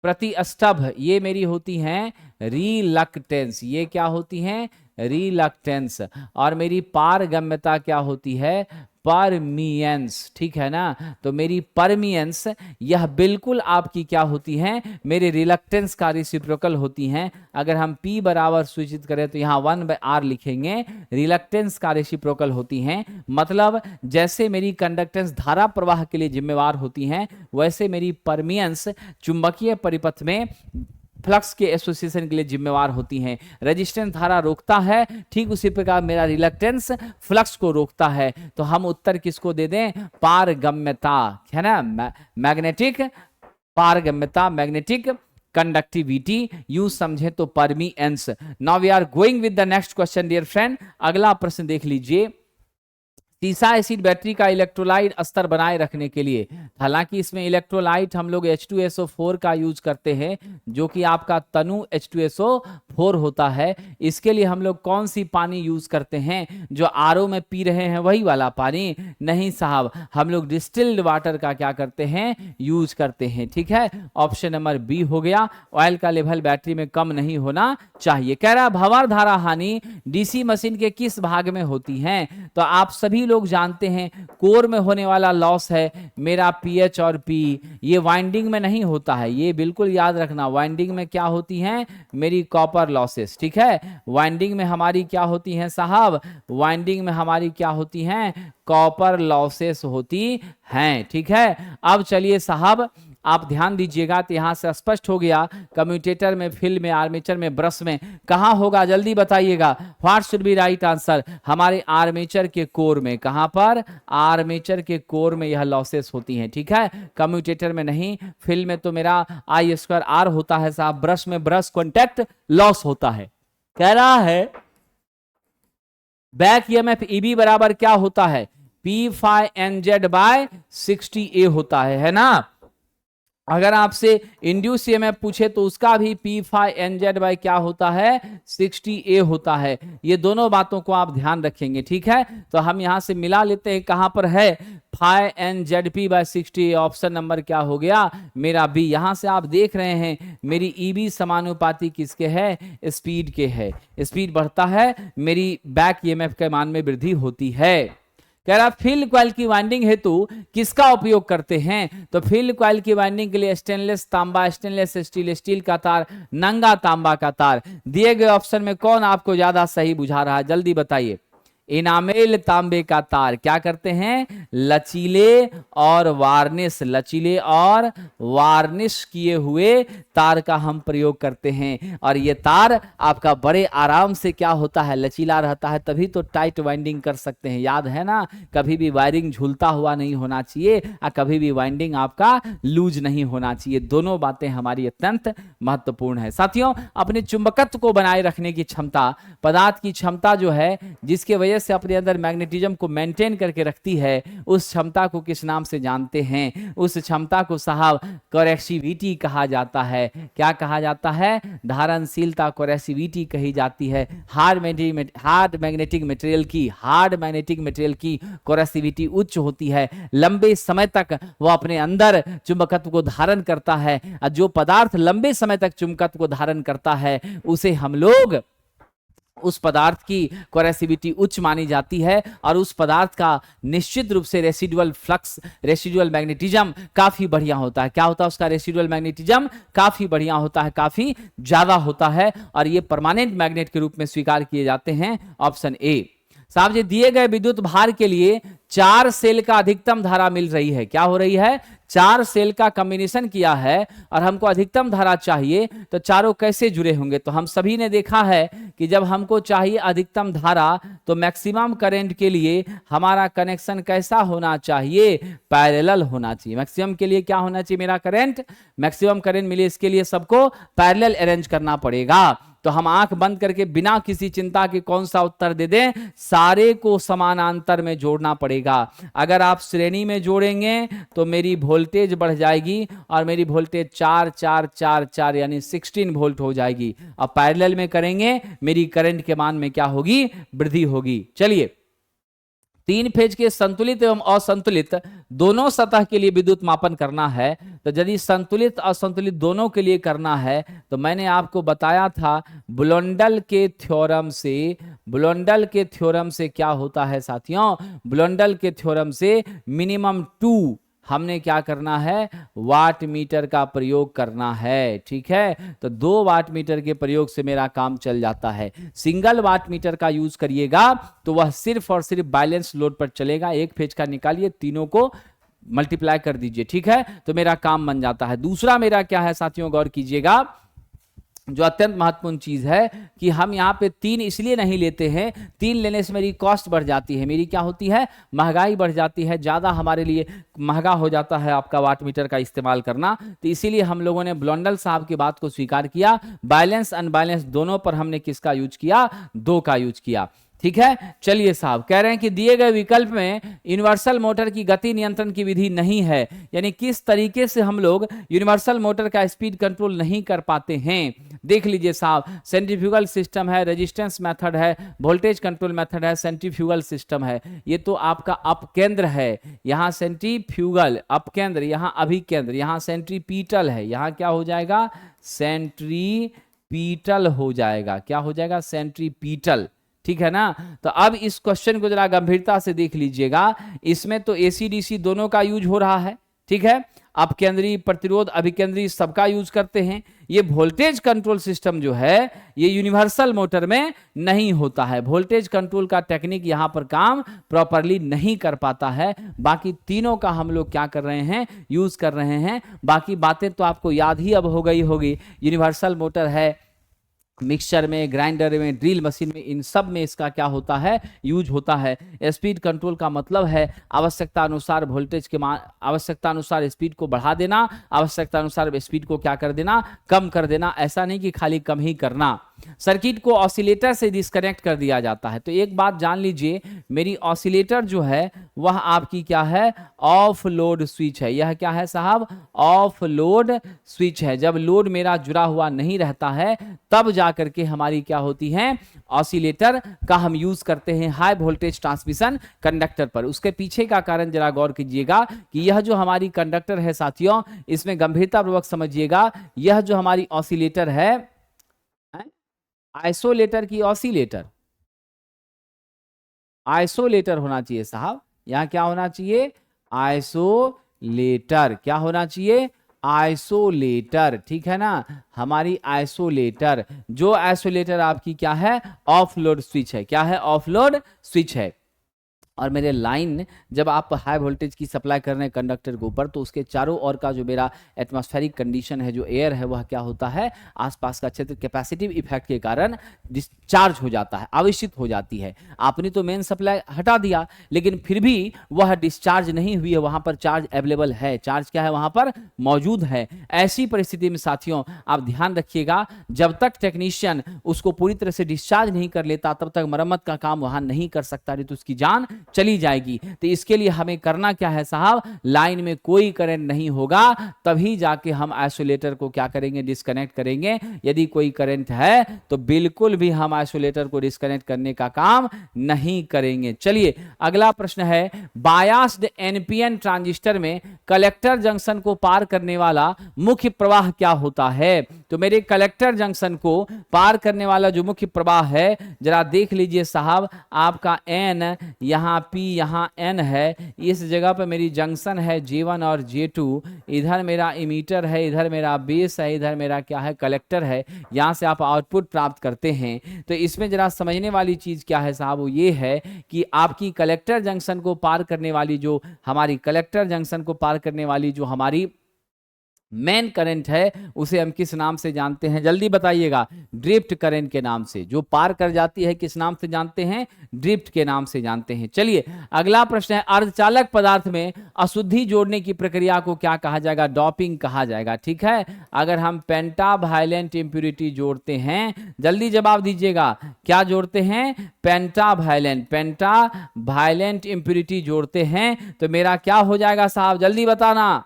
प्रतिष्ठभ, ये मेरी होती हैं रिलक्टेंस। ये क्या होती हैं? रिलक्टेंस। और मेरी पारगम्यता क्या होती है? परमियंस, ठीक है ना। तो मेरी परमियंस यह बिल्कुल आपकी क्या होती है? मेरे रिलक्टेंस का रेसिप्रोकल होती हैं। अगर हम P बराबर सूचित करें तो यहाँ 1/R लिखेंगे, रिलक्टेंस का रेसिप्रोकल होती हैं। मतलब जैसे मेरी कंडक्टेंस धारा प्रवाह के लिए जिम्मेवार होती हैं, वैसे मेरी परमियंस चुंबकीय परिपथ में फ्लक्स के एसोसिएशन के लिए जिम्मेवार होती हैं। रेजिस्टेंस धारा रोकता है, ठीक उसी प्रकार मेरा रिलक्टेंस फ्लक्स को रोकता है। तो हम उत्तर किसको दे दें? पारगम्यता, है ना, मैग्नेटिक पारगम्यता, मैग्नेटिक कंडक्टिविटी, यूं समझे तो permeance. Now we are going with the next question dear friend. अगला प्रश्न देख लीजिए। सीसा एसिड बैटरी का इलेक्ट्रोलाइट स्तर बनाए रखने के लिए, हालांकि इसमें इलेक्ट्रोलाइट हम लोग H2SO4 का यूज करते हैं, जो कि आपका तनु H2SO4 होता है। इसके लिए हम लोग कौन सी पानी यूज करते हैं? जो आरओ में पी रहे हैं वही वाला पानी? नहीं साहब, हम लोग डिस्टिल्ड वाटर का क्या करते हैं? यूज करते हैं, ठीक है। ऑप्शन नंबर बी हो गया। ऑयल का लेवल बैटरी में कम नहीं होना चाहिए। कह रहा भंवर धारा हानि डीसी मशीन के किस भाग में होती है? तो आप सभी लोग जानते हैं कोर में होने वाला लॉस है मेरा पीएच और पी। ये वाइंडिंग में नहीं होता है, ये बिल्कुल याद रखना। वाइंडिंग में क्या होती हैं? मेरी कॉपर लॉसेस, ठीक है। वाइंडिंग में हमारी क्या होती हैं साहब? वाइंडिंग में हमारी क्या होती हैं? कॉपर लॉसेस होती हैं, ठीक है। अब चलिए साहब आप ध्यान दीजिएगा, तो यहां से स्पष्ट हो गया कम्यूटेटर में, फील्ड में, आर्मेचर में, ब्रश में, कहां होगा जल्दी बताइएगा। What should B right answer? हमारे आर्मेचर के कोर में। कहां पर? आर्मेचर के कोर में यह लॉसेस होती हैं, ठीक है। कम्यूटेटर में नहीं। फील्ड में तो मेरा I2R होता है साहब। ब्रश में ब्रश कॉन्टैक्ट लॉस होता है। कह रहा है बैक ईएमएफ EB बराबर क्या होता है? P∅NZ/60A होता है ना। अगर आपसे इंड्यूस ईएमएफ पूछे तो उसका भी P∅NZ क्या होता है? 60A होता है। ये दोनों बातों को आप ध्यान रखेंगे, ठीक है। तो हम यहां से मिला लेते हैं, कहां पर है? ∅NZP/60। ऑप्शन नंबर क्या हो गया? मेरा बी। यहां से आप देख रहे हैं मेरी EB समानुपाती किसके है? स्पीड के है। स्पीड बढ़ता है, मेरी बैक ईएमएफ के मान में वृद्धि होती है। कह रहा फील्ड कॉइल की वाइंडिंग हेतु किसका उपयोग करते हैं? तो फील्ड कॉइल की वाइंडिंग के लिए स्टेनलेस तांबा, स्टेनलेस स्टील, स्टील का तार, नंगा तांबा का तार। दिए गए ऑप्शन में कौन आपको ज्यादा सही बुझा रहा है? जल्दी बताइए। इनामेल तांबे का तार क्या करते हैं, लचीले और वार्निश किए हुए तार का हम प्रयोग करते हैं। और ये तार आपका बड़े आराम से क्या होता है, लचीला रहता है, तभी तो टाइट वाइंडिंग कर सकते हैं। याद है ना, कभी भी वायरिंग झूलता हुआ नहीं होना चाहिए और कभी भी वाइंडिंग आपका लूज नहीं होना चाहिए। दोनों बातें हमारी अत्यंत महत्वपूर्ण है। साथियों, अपने चुंबकत्व को बनाए रखने की क्षमता, पदार्थ की क्षमता जो है जिसके वजह से अपने अंदर मैग्नेटिज्म को मेंटेन करके रखती है, उस क्षमता को किस नाम से जानते हैं? उस क्षमता को साहब कोरेसिविटी कहा जाता है। क्या कहा जाता है? धारणशीलता कोरेसिविटी कही जाती है। हार्ड मैग्नेटिक मटेरियल की कोरेसिविटी उच्च होती है, लंबे समय तक वह अपने अंदर चुंबकत्व को धारण करता है। जो पदार्थ लंबे समय तक चुंबकत्व को धारण करता है उसे हम लोग, उस पदार्थ की कोरेसिविटी उच्च मानी जाती है और उस पदार्थ का निश्चित रूप से रेसिडुअल फ्लक्स, रेसिडुअल मैग्नेटिज्म काफी बढ़िया होता है। क्या होता है उसका? रेसिडुअल मैग्नेटिज्म काफी बढ़िया होता है, काफी ज्यादा होता है और ये परमानेंट मैग्नेट के रूप में स्वीकार किए जाते हैं। Option A. साहब जी, दिए गए विद्युत भार के लिए 4 सेल का अधिकतम धारा मिल रही है। क्या हो रही है? 4 सेल का कॉम्बिनेशन किया है और हमको अधिकतम धारा चाहिए, तो चारों कैसे जुड़े होंगे? तो हम सभी ने देखा है कि जब हमको चाहिए अधिकतम धारा तो मैक्सिमम करंट के लिए हमारा कनेक्शन कैसा होना चाहिए? पैरेलल होना चाहिए। मैक्सिमम के लिए क्या होना चाहिए? मेरा करंट, मैक्सिमम करंट मिले इसके लिए सबको पैरेलल अरेंज करना पड़ेगा। तो हम आंख बंद करके बिना किसी चिंता के कौन सा उत्तर दे दें? सारे को समानांतर में जोड़ना पड़ेगा। अगर आप श्रेणी में जोड़ेंगे तो मेरी वोल्टेज बढ़ जाएगी और मेरी वोल्टेज 4 4 4 4 यानी 16 वोल्ट हो जाएगी। अब पैरेलल में करेंगे मेरी करंट के मान में क्या होगी? वृद्धि होगी। चलिए, 3 फेज के संतुलित एवं असंतुलित दोनों सतह के लिए विद्युत मापन करना है। तो यदि संतुलित असंतुलित दोनों के लिए करना है तो मैंने आपको बताया था ब्लोंडल के थ्योरम से क्या होता है साथियों? ब्लोंडल के थ्योरम से मिनिमम 2 हमने क्या करना है? वाट मीटर का प्रयोग करना है। ठीक है, तो 2 वाट मीटर के प्रयोग से मेरा काम चल जाता है। सिंगल वाट मीटर का यूज करिएगा तो वह सिर्फ और सिर्फ बैलेंस लोड पर चलेगा। एक फेज का निकालिए, तीनों को मल्टीप्लाई कर दीजिए। ठीक है, तो मेरा काम बन जाता है। दूसरा मेरा क्या है साथियों, गौर कीजिएगा, जो अत्यंत महत्वपूर्ण चीज है कि हम यहाँ पे 3 इसलिए नहीं लेते हैं, 3 लेने से मेरी कॉस्ट बढ़ जाती है, मेरी क्या होती है? महंगाई बढ़ जाती है, ज्यादा हमारे लिए महंगा हो जाता है आपका वाट मीटर का इस्तेमाल करना। तो इसीलिए हम लोगों ने ब्लोंडल साहब की बात को स्वीकार किया। बैलेंस अनबैलेंस दोनों पर हमने किसका यूज किया? 2 का यूज किया। ठीक है, चलिए साहब, कह रहे हैं कि दिए गए विकल्प में यूनिवर्सल मोटर की गति नियंत्रण की विधि नहीं है, यानी किस तरीके से हम लोग यूनिवर्सल मोटर का स्पीड कंट्रोल नहीं कर पाते हैं। देख लीजिए साहब, सेंट्रीफ्यूगल सिस्टम है, रेजिस्टेंस मेथड है, वोल्टेज कंट्रोल मेथड है, सेंट्रीफ्यूगल सिस्टम है। ये तो आपका अपकेंद्र है, यहाँ सेंट्रीफ्यूगल अपकेंद्र, यहाँ अभिकेंद्र, यहाँ सेंट्रीपीटल है, यहाँ क्या हो जाएगा? सेंट्रीपीटल हो जाएगा। क्या हो जाएगा? सेंट्रीपीटल। ठीक है ना? तो अब इस क्वेश्चन को जरा गंभीरता से देख लीजिएगा। इसमें तो एसी डीसी दोनों का यूज हो रहा है। ठीक है, अपकेंद्रीय प्रतिरोध अभिकेंद्रीय सबका यूज करते हैं। ये वोल्टेज कंट्रोल सिस्टम जो है ये यूनिवर्सल मोटर में नहीं होता है। वोल्टेज कंट्रोल का टेक्निक यहां पर काम प्रॉपरली नहीं कर पाता है। बाकी तीनों का हम लोग क्या कर रहे हैं? यूज कर रहे हैं। बाकी बातें तो आपको याद ही अब हो गई होगी। यूनिवर्सल मोटर है, मिक्सचर में, ग्राइंडर में, ड्रिल मशीन में, इन सब में इसका क्या होता है? यूज होता है। स्पीड कंट्रोल का मतलब है आवश्यकता अनुसार वोल्टेज के आवश्यकता अनुसार स्पीड को बढ़ा देना, आवश्यकता अनुसार स्पीड को क्या कर देना? कम कर देना। ऐसा नहीं कि खाली कम ही करना। सर्किट को ऑसिलेटर से डिस्कनेक्ट कर दिया जाता है। तो एक बात जान लीजिए, मेरी ऑसिलेटर जो है वह आपकी क्या है? ऑफ लोड स्विच है। यह क्या है साहब? ऑफ लोड स्विच है। जब लोड मेरा जुड़ा हुआ नहीं रहता है तब जाकर के हमारी क्या होती है? ऑसिलेटर का हम यूज करते हैं हाई वोल्टेज ट्रांसमिशन कंडक्टर पर। उसके पीछे का कारण जरा गौर कीजिएगा कि यह जो हमारी कंडक्टर है साथियों, इसमें गंभीरतापूर्वक समझिएगा, यह जो हमारी ऑसिलेटर है, आइसोलेटर की आइसोलेटर होना चाहिए साहब। यहां क्या होना चाहिए? आइसोलेटर। क्या होना चाहिए? आइसोलेटर, ठीक है ना, हमारी आइसोलेटर, जो आइसोलेटर आपकी क्या है, ऑफलोड स्विच है। क्या है, ऑफलोड स्विच है। और मेरे लाइन जब आप हाई वोल्टेज की सप्लाई कर रहे हैं कंडक्टर के ऊपर, तो उसके चारों ओर का जो मेरा एटमॉस्फेरिक कंडीशन है, जो एयर है, वह क्या होता है, आसपास का क्षेत्र कैपेसिटिव इफेक्ट के कारण डिस्चार्ज हो जाता है, आवेशित हो जाती है। आपने तो मेन सप्लाई हटा दिया, लेकिन फिर भी वह डिस्चार्ज नहीं हुई है, वहां पर चार्ज अवेलेबल है, चार्ज क्या है, वहां पर मौजूद है। ऐसी परिस्थिति में साथियों आप ध्यान रखिएगा, जब तक टेक्नीशियन उसको पूरी तरह से डिस्चार्ज नहीं कर लेता, तब तक मरम्मत का काम वहां नहीं कर सकता, नहीं तो उसकी जान चली जाएगी। तो इसके लिए हमें करना क्या है साहब, लाइन में कोई करंट नहीं होगा, तभी जाके हम आइसोलेटर को क्या करेंगे, डिस्कनेक्ट करेंगे। यदि कोई करंट है तो बिल्कुल भी हम आइसोलेटर को डिस्कनेक्ट करने का काम नहीं करेंगे। चलिए अगला प्रश्न है, बायस्ड एनपीएन ट्रांजिस्टर में कलेक्टर जंक्शन को पार करने वाला मुख्य प्रवाह क्या होता है। तो मेरे कलेक्टर जंक्शन को पार करने वाला जो मुख्य प्रवाह है, जरा देख लीजिए साहब, आपका एन यहाँ पी यहाँ एन है, इस जगह पर मेरी जंक्शन है J1 और J2, इधर मेरा इमीटर है, इधर मेरा बेस है, इधर मेरा क्या है, कलेक्टर है। यहाँ से आप आउटपुट प्राप्त करते हैं। तो इसमें जरा समझने वाली चीज क्या है साहब, वो ये है कि आपकी कलेक्टर जंक्शन को पार करने वाली जो हमारी कलेक्टर जंक्शन को पार करने वाली जो हमारी मेन करंट है, उसे हम किस नाम से जानते हैं, जल्दी बताइएगा। ड्रिफ्ट करंट के नाम से। जो पार कर जाती है किस नाम से जानते हैं, ड्रिफ्ट के नाम से जानते हैं। चलिए अगला प्रश्न है, अर्धचालक पदार्थ में अशुद्धि जोड़ने की प्रक्रिया को क्या कहा जाएगा, डॉपिंग कहा जाएगा। ठीक है, अगर हम पेंटावायलेंट इंप्योरिटी जोड़ते हैं, जल्दी जवाब दीजिएगा, क्या जोड़ते हैं, पेंटावायलेंट इंप्योरिटी जोड़ते हैं, तो मेरा क्या हो जाएगा साहब, जल्दी बताना,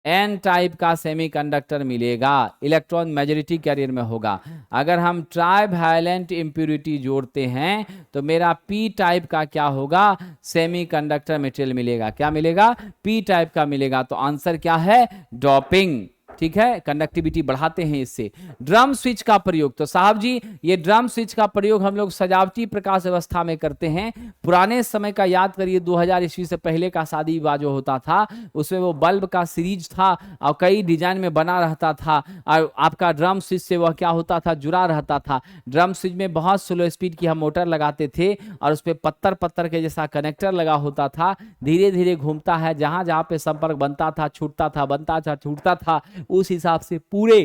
एन टाइप का सेमीकंडक्टर मिलेगा, इलेक्ट्रॉन मेजॉरिटी कैरियर में होगा। अगर हम ट्राइवैलेंट इंप्योरिटी जोड़ते हैं तो मेरा पी टाइप का क्या होगा, सेमीकंडक्टर मटेरियल मिलेगा। क्या मिलेगा, पी टाइप का मिलेगा। तो आंसर क्या है, डोपिंग। ठीक है, कंडक्टिविटी बढ़ाते हैं इससे। ड्रम स्विच का प्रयोग, तो साहब जी ये ड्रम स्विच का प्रयोग हम लोग सजावटी प्रकाश व्यवस्था में करते हैं। पुराने समय का याद करिए, 2000 ईस्वी से पहले का शादी विवाह जो होता था, उसमें वो बल्ब का सीरीज था और कई डिजाइन में बना रहता था, और आपका ड्रम स्विच से वह क्या होता था, जुड़ा रहता था। ड्रम स्विच में बहुत स्लो स्पीड की हम मोटर लगाते थे और उस पर पत्थर पत्थर के जैसा कनेक्टर लगा होता था, धीरे धीरे घूमता है, जहां जहां पे संपर्क बनता था, छूटता था, बनता था, छूटता था, उस हिसाब से पूरे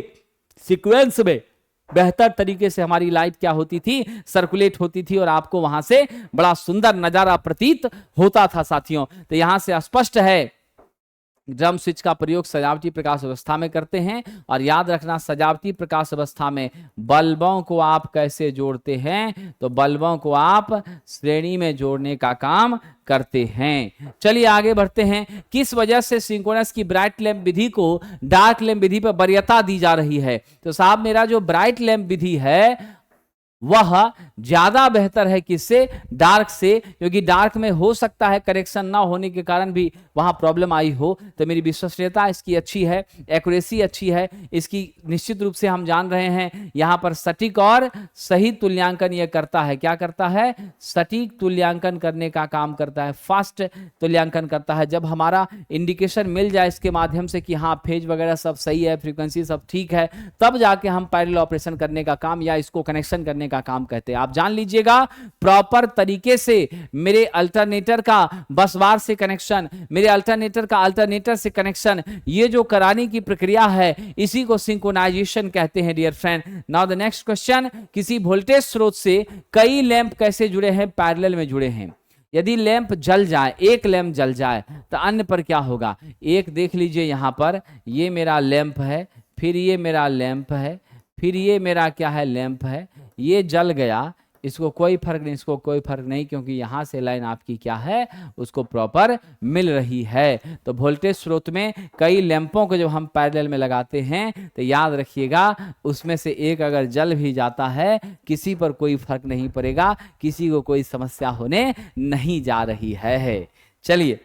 सीक्वेंस में बेहतर तरीके से हमारी लाइट क्या होती थी, सर्कुलेट होती थी, और आपको वहां से बड़ा सुंदर नजारा प्रतीत होता था साथियों। तो यहां से स्पष्ट है, ड्रम स्विच का प्रयोग सजावटी प्रकाश व्यवस्था में करते हैं। और याद रखना, सजावटी प्रकाश व्यवस्था में बल्बों को आप कैसे जोड़ते हैं, तो बल्बों को आप श्रेणी में जोड़ने का काम करते हैं। चलिए आगे बढ़ते हैं। किस वजह से सिंक्रोनस की ब्राइट लैंप विधि को डार्क लैंप विधि पर वरीयता दी जा रही है। तो साहब मेरा जो ब्राइट लैंप विधि है वह ज्यादा बेहतर है किससे, डार्क से, क्योंकि डार्क में हो सकता है करेक्शन ना होने के कारण भी वहां प्रॉब्लम आई हो। तो मेरी विश्वसनीयता इसकी अच्छी है, एक्यूरेसी अच्छी है इसकी, निश्चित रूप से हम जान रहे हैं। यहां पर सटीक और सही तुल्यांकन यह करता है। क्या करता है, सटीक तुल्यांकन करने का काम करता है, फास्ट तुल्यांकन करता है। जब हमारा इंडिकेशन मिल जाए इसके माध्यम से कि हाँ फेज वगैरह सब सही है, फ्रीक्वेंसी सब ठीक है, तब जाके हम पैरेलल ऑपरेशन करने का काम या इसको कनेक्शन करने का काम कहते हैं। आप जान लीजिएगा, प्रॉपर तरीके से मेरे अल्टरनेटर का बस बार से कनेक्शन, मेरे अल्टरनेटर का अल्टरनेटर से कनेक्शन, ये जो कराने की प्रक्रिया है इसी को सिंक्रोनाइजेशन कहते हैं dear friend. Now the next question, किसी वोल्टेज स्रोत से कई लैंप कैसे जुड़े हैं, पैरेलल में जुड़े हैं। यदि लैंप जल जाए, एक लैंप जल जाए, तो अन्य पर क्या होगा। एक देख लीजिए यहां पर, ये मेरा लैंप है, फिर ये मेरा लैंप है, फिर ये मेरा क्या है, लैंप है, ये जल गया, इसको कोई फर्क नहीं, इसको कोई फर्क नहीं, क्योंकि यहां से लाइन आपकी क्या है, उसको प्रॉपर मिल रही है। तो वोल्टेज स्रोत में कई लैंपों को जब हम पैरेलल में लगाते हैं तो याद रखिएगा, उसमें से एक अगर जल भी जाता है, किसी पर कोई फर्क नहीं पड़ेगा, किसी को कोई समस्या होने नहीं जा रही है। चलिए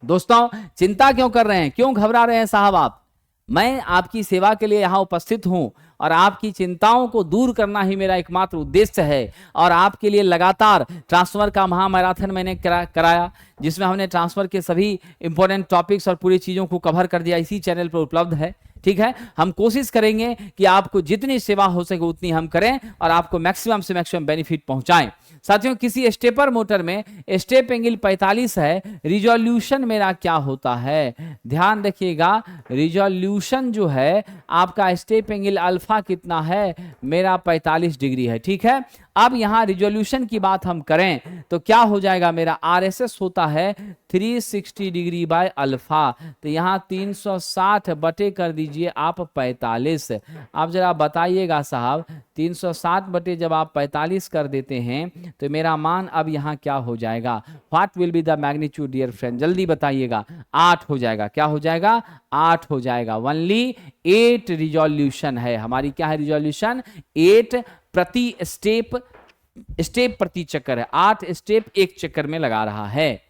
दोस्तों, चिंता क्यों कर रहे हैं, क्यों घबरा रहे हैं साहब आप, मैं आपकी सेवा के लिए यहां उपस्थित हूं और आपकी चिंताओं को दूर करना ही मेरा एकमात्र उद्देश्य है। और आपके लिए लगातार ट्रांसफर का महामैराथन मैंने कराया, जिसमें हमने ट्रांसफर के सभी इंपॉर्टेंट टॉपिक्स और पूरी चीज़ों को कवर कर दिया, इसी चैनल पर उपलब्ध है। ठीक है, हम कोशिश करेंगे कि आपको जितनी सेवा हो सके उतनी हम करें और आपको मैक्सिमम से मैक्सिमम बेनिफिट पहुंचाएं। साथियों, किसी स्टेपर मोटर में स्टेप एंगल 45 है, रिजोल्यूशन मेरा क्या होता है, ध्यान रखिएगा। रिजोल्यूशन जो है आपका स्टेप एंगल अल्फा कितना है, मेरा 45 डिग्री है। ठीक है, अब यहां रिजोल्यूशन की बात हम करें तो क्या हो जाएगा, मेरा आरएसएस होता है 360 डिग्री बाय अल्फा, तो यहां 360 बटे कर दीजिए आप 45। आप जरा बताइएगा साहब, 360 बटे जब आप 45 कर देते हैं तो मेरा मान अब यहां क्या हो जाएगा, what will be the magnitude dear friend, जल्दी बताइएगा। 8 हो जाएगा, क्या हो जाएगा, 8 हो जाएगा। ओनली 8 रिजोल्यूशन है हमारी, क्या है रिजोल्यूशन, 8 प्रति स्टेप, स्टेप प्रति चक्कर है, 8 स्टेप एक चक्कर में लगा रहा है।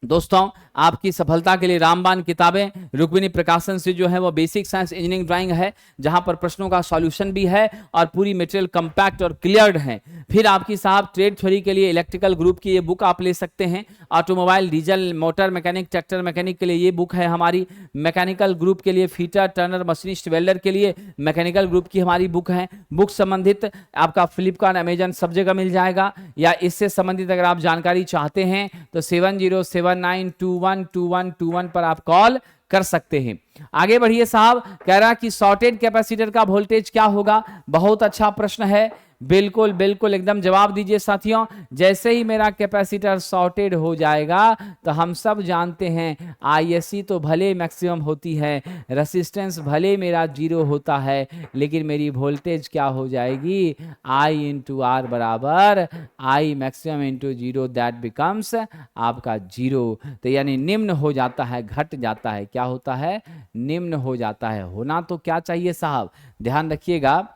दोस्तों, आपकी सफलता के लिए रामबाण किताबें रुक्मिणी प्रकाशन से जो है वो बेसिक साइंस इंजीनियरिंग ड्राइंग है, जहां पर प्रश्नों का सॉल्यूशन भी है और पूरी मटेरियल कंपैक्ट और क्लियर्ड है। फिर आपकी साहब ट्रेड थ्योरी के लिए इलेक्ट्रिकल ग्रुप की ये बुक आप ले सकते हैं, automobile diesel motor mechanic tractor mechanic के लिए ये बुक है हमारी, मैकेनिकल ग्रुप के लिए फीटर टर्नर मशीनिस्ट वेल्डर के लिए मैकेनिकल ग्रुप की हमारी बुक है। बुक संबंधित आपका फ्लिपकार्ट अमेजन सब जगह मिल जाएगा, या इससे संबंधित अगर आप जानकारी चाहते हैं तो 7079212121 पर आप कॉल कर सकते हैं। आगे बढ़िए साहब, कह रहा कि शॉर्टेड कैपेसिटर का वोल्टेज क्या होगा, बहुत अच्छा प्रश्न है, बिल्कुल बिल्कुल एकदम जवाब दीजिए साथियों। जैसे ही मेरा कैपेसिटर शॉर्टेड हो जाएगा तो हम सब जानते हैं आईएससी तो भले मैक्सिमम होती है, रेसिस्टेंस भले मेरा 0 होता है, लेकिन मेरी वोल्टेज क्या हो जाएगी, आई इंटू आर बराबर I maximum into 0, that becomes आपका 0। तो यानी निम्न हो जाता है, घट जाता है, क्या होता है, निम्न हो जाता है। होना तो क्या चाहिए साहब, ध्यान रखिएगा,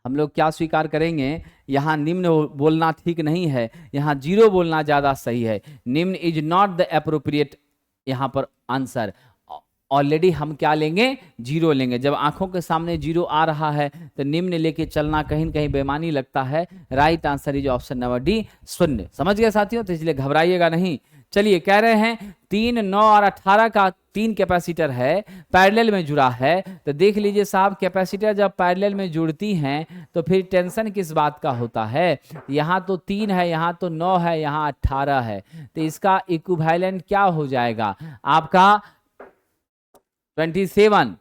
हम लोग क्या स्वीकार करेंगे, यहाँ निम्न बोलना ठीक नहीं है, यहाँ 0 बोलना ज़्यादा सही है। निम्न इज नॉट द एप्रोप्रिएट यहाँ पर आंसर। ऑलरेडी हम क्या लेंगे, 0 लेंगे। जब आंखों के सामने 0 आ रहा है तो निम्न लेके चलना कहीं न कहीं बेमानी लगता है। Right answer is option number D, 0। समझ गए साथियों, तो इसलिए घबराइएगा नहीं। चलिए, कह रहे हैं 3, 9 और 18 का 3 कैपेसिटर है, पैरेलल में जुड़ा है। तो देख लीजिए साहब, कैपेसिटर जब पैरेलल में जुड़ती हैं तो फिर टेंशन किस बात का होता है, यहाँ तो 3 है, यहाँ तो 9 है, यहाँ 18 है, तो इसका इक्विवेलेंट क्या हो जाएगा आपका 27।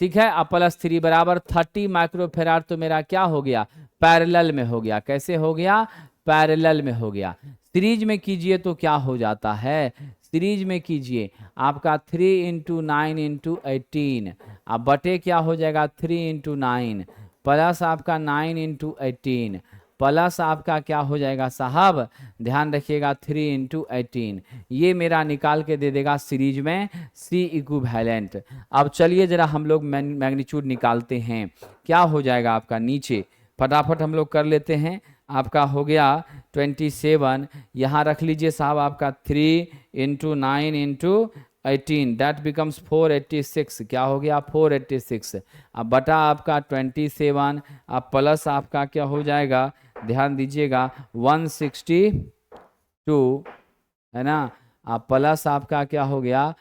ठीक है, अब +3 बराबर 30 माइक्रोफेराड, तो मेरा क्या हो गया, पैरेलल में हो गया। कैसे हो गया, पैरेलल में हो गया। सीरीज में कीजिए तो क्या हो जाता है, सीरीज में कीजिए आपका 3 × 9 × 18, अब बटे क्या हो जाएगा 3 × 9 प्लस आपका 9 × 18 प्लस आपका क्या हो जाएगा साहब, ध्यान रखिएगा 3 × 18, ये मेरा निकाल के दे देगा सीरीज में सी इक्विवेलेंट। अब चलिए जरा हम लोग मैग्नीट्यूड निकालते हैं, क्या हो जाएगा आपका, नीचे फटाफट हम लोग कर लेते हैं। आपका हो गया 27, यहाँ रख लीजिए साहब आपका 3 × 9 × 18, दैट बिकम्स 486, क्या हो गया 486। अब बटा आपका 27, अब प्लस आपका क्या हो जाएगा, ध्यान दीजिएगा 162 है ना, अब प्लस आपका क्या हो गया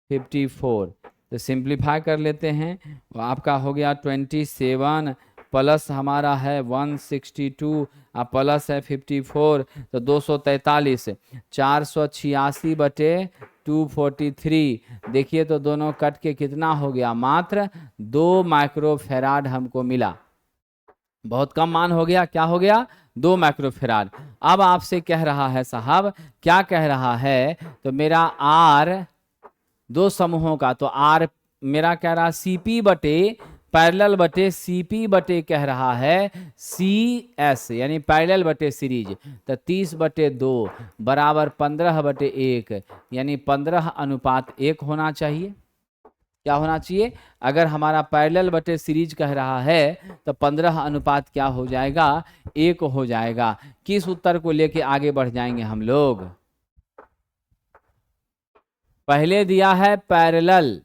54। तो सिंप्लीफाई कर लेते हैं, आपका हो गया 27 प्लस हमारा है 162 और प्लस है 54, तो 243, 486 बटे 243। देखिए तो दोनों कट के कितना हो गया, मात्र 2 माइक्रोफेराड हमको मिला, बहुत कम मान हो गया, क्या हो गया 2 माइक्रोफेराड। अब आपसे कह रहा है साहब, क्या कह रहा है, तो मेरा आर 2 समूहों का, तो आर मेरा कह रहा सीपी बटे पैरेलल बटे सीपी बटे कह रहा है सी एस, यानी पैरेलल बटे सीरीज, तो 30/2 बराबर 15/1, यानी 15:1 होना चाहिए। क्या होना चाहिए, अगर हमारा पैरेलल बटे सीरीज कह रहा है तो 15 क्या हो जाएगा, 1 हो जाएगा। किस उत्तर को लेके आगे बढ़ जाएंगे हम लोग, पहले दिया है पैरेलल,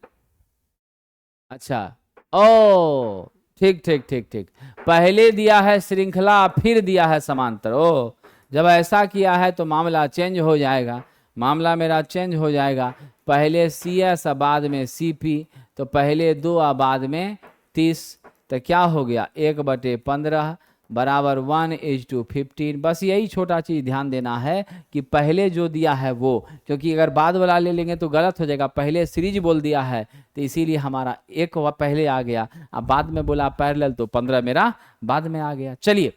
अच्छा ओ ठीक ठीक ठीक ठीक, पहले दिया है श्रृंखला फिर दिया है समांतर। ओ जब ऐसा किया है तो मामला चेंज हो जाएगा, मामला मेरा चेंज हो जाएगा। पहले सी एस बाद में सी पी, तो पहले 2 बाद में 30, तो क्या हो गया 1/15 बराबर 1:15। बस यही छोटा चीज ध्यान देना है कि पहले जो दिया है वो, क्योंकि अगर बाद वाला ले लेंगे तो गलत हो जाएगा। पहले सीरीज बोल दिया है तो इसीलिए हमारा एक पहले आ गया, अब बाद में बोला पैरेलल तो 15 मेरा बाद में आ गया। चलिए,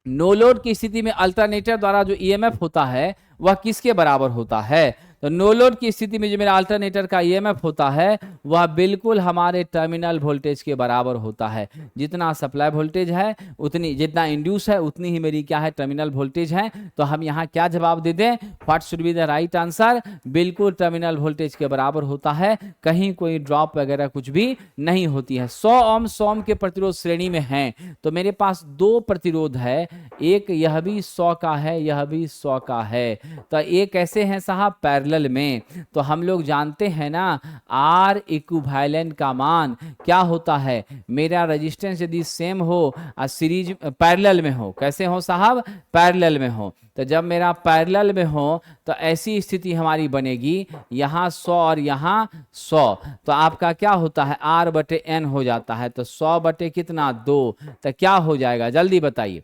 नो लोड की स्थिति में अल्टरनेटर द्वारा जो ईएमएफ होता है वह किसके बराबर होता है? तो नो लोड की स्थिति में जो मेरा अल्टरनेटर का ईएमएफ होता है वह बिल्कुल हमारे टर्मिनल वोल्टेज के बराबर होता है। जितना सप्लाई वोल्टेज है उतनी, जितना इंड्यूस है उतनी ही मेरी क्या है टर्मिनल वोल्टेज है। तो हम यहाँ क्या जवाब दे दें? What should be the right answer? बिल्कुल टर्मिनल वोल्टेज के बराबर होता है, कहीं कोई ड्रॉप वगैरह कुछ भी नहीं होती है। 100 ओम 100 ओम के प्रतिरोध श्रेणी में है, तो मेरे पास 2 प्रतिरोध है, एक यह भी 100 का है, यह भी 100 का है। तो ये कैसे हैं साहब? पैरेलल में। तो हम लोग जानते हैं ना आर इक्विवेलेंट का मान क्या होता है? मेरा रेजिस्टेंस यदि सेम हो और सीरीज पैरेलल में हो, कैसे हो साहब? पैरेलल में हो। तो जब मेरा पैरेलल में हो तो ऐसी स्थिति हमारी बनेगी, यहाँ 100 और यहाँ 100, तो आपका क्या होता है R/N हो जाता है। तो 100 बटे कितना 2, तो क्या हो जाएगा जल्दी बताइए?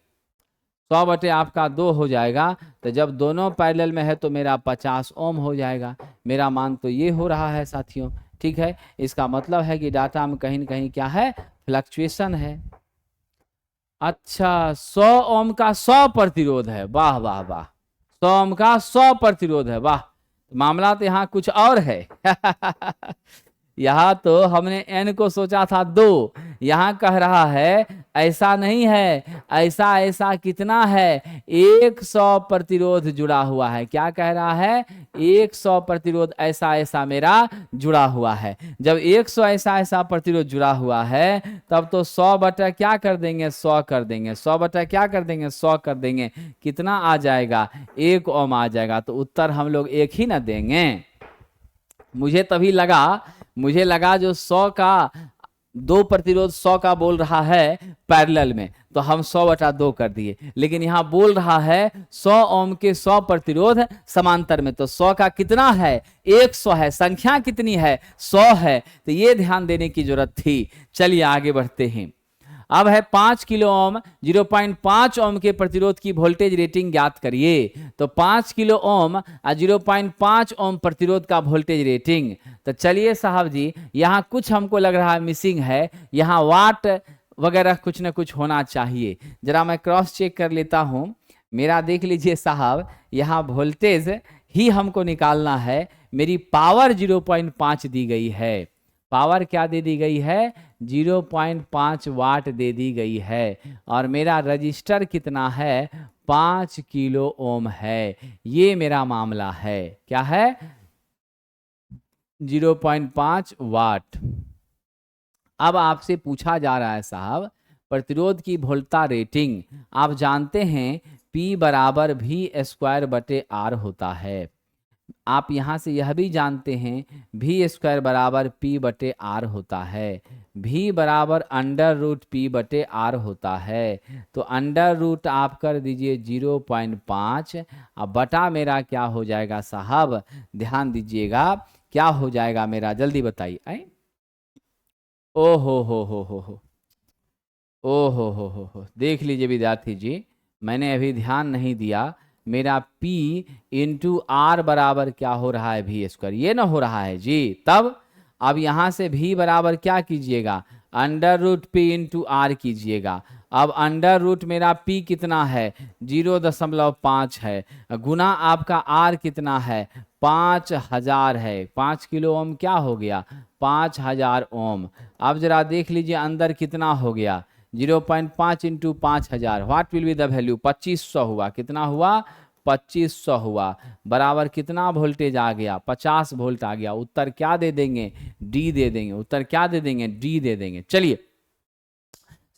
100 बटे आपका 2 हो जाएगा। तो जब दोनों पैरेलल में है तो मेरा 50 ओम हो जाएगा। मेरा मान तो ये हो रहा है साथियों, ठीक है। इसका मतलब है कि डाटा में कहीं न कहीं क्या है, फ्लक्चुएशन है। अच्छा, 100 ओम का 100 प्रतिरोध है, वाह वाह वाह, 100 ओम का 100 प्रतिरोध है, वाह। मामला तो यहाँ कुछ और है यहाँ तो हमने n को सोचा था 2, यहाँ कह रहा है ऐसा नहीं है, ऐसा ऐसा कितना है 100 प्रतिरोध जुड़ा हुआ है। क्या कह रहा है? 100 प्रतिरोध ऐसा ऐसा मेरा जुड़ा हुआ है। जब 100 ऐसा ऐसा प्रतिरोध जुड़ा हुआ है तब तो 100 बटा क्या कर देंगे? 100 कर देंगे। 100 बटा क्या कर देंगे? 100 कर देंगे। कितना आ जाएगा? 1 ओम आ जाएगा। तो उत्तर हम लोग एक ही ना देंगे। मुझे लगा जो 100 का 2 प्रतिरोध 100 का बोल रहा है पैरेलल में, तो हम 100/2 कर दिए। लेकिन यहाँ बोल रहा है 100 ओम के 100 प्रतिरोध समांतर में, तो 100 का कितना है? 100 है। संख्या कितनी है? 100 है। तो ये ध्यान देने की जरूरत थी। चलिए आगे बढ़ते हैं। अब है 5 किलो ओम 0.5 ओम के प्रतिरोध की वोल्टेज रेटिंग ज्ञात करिए। तो 5 किलो ओम और 0.5 ओम प्रतिरोध का वोल्टेज रेटिंग। तो चलिए साहब जी, यहाँ कुछ हमको लग रहा है मिसिंग है, यहाँ वाट वगैरह कुछ ना कुछ होना चाहिए। जरा मैं क्रॉस चेक कर लेता हूँ। मेरा देख लीजिए साहब, यहाँ वोल्टेज ही हमको निकालना है। मेरी पावर 0.5 दी गई है। पावर क्या दे दी गई है? 0.5 वाट दे दी गई है। और मेरा रजिस्टर कितना है? 5 किलो ओम है। ये मेरा मामला है। क्या है? 0.5 वाट। अब आपसे पूछा जा रहा है साहब प्रतिरोध की वोल्टा रेटिंग। आप जानते हैं P बराबर V² होता है। आप यहाँ से यह भी जानते हैं V² बराबर P/R होता है। V बराबर √P/R होता है। तो √ आप कर दीजिए 0.5। अब बटा मेरा क्या हो जाएगा साहब? ध्यान दीजिएगा, क्या हो जाएगा मेरा? जल्दी बताइए। ओ हो, ओ हो, देख लीजिए विद्यार्थी जी, मैंने अभी ध्यान नहीं दिया। मेरा P × R बराबर क्या हो रहा है? V²। ये ना हो रहा है जी। तब अब यहाँ से V बराबर क्या कीजिएगा? √P × R कीजिएगा। अब √ मेरा P कितना है? 0.5 है। गुना आपका R कितना है? 5000 है। 5 किलो ओम क्या हो गया? 5000 ओम। अब जरा देख लीजिए अंदर कितना हो गया? 0.5 × 5000, what will be the value? 2500 हुआ। कितना हुआ? 2500 हुआ। बराबर कितना वोल्टेज आ गया? 50 वोल्ट आ गया। उत्तर क्या दे देंगे? डी दे देंगे। उत्तर क्या दे देंगे? डी दे देंगे। चलिए,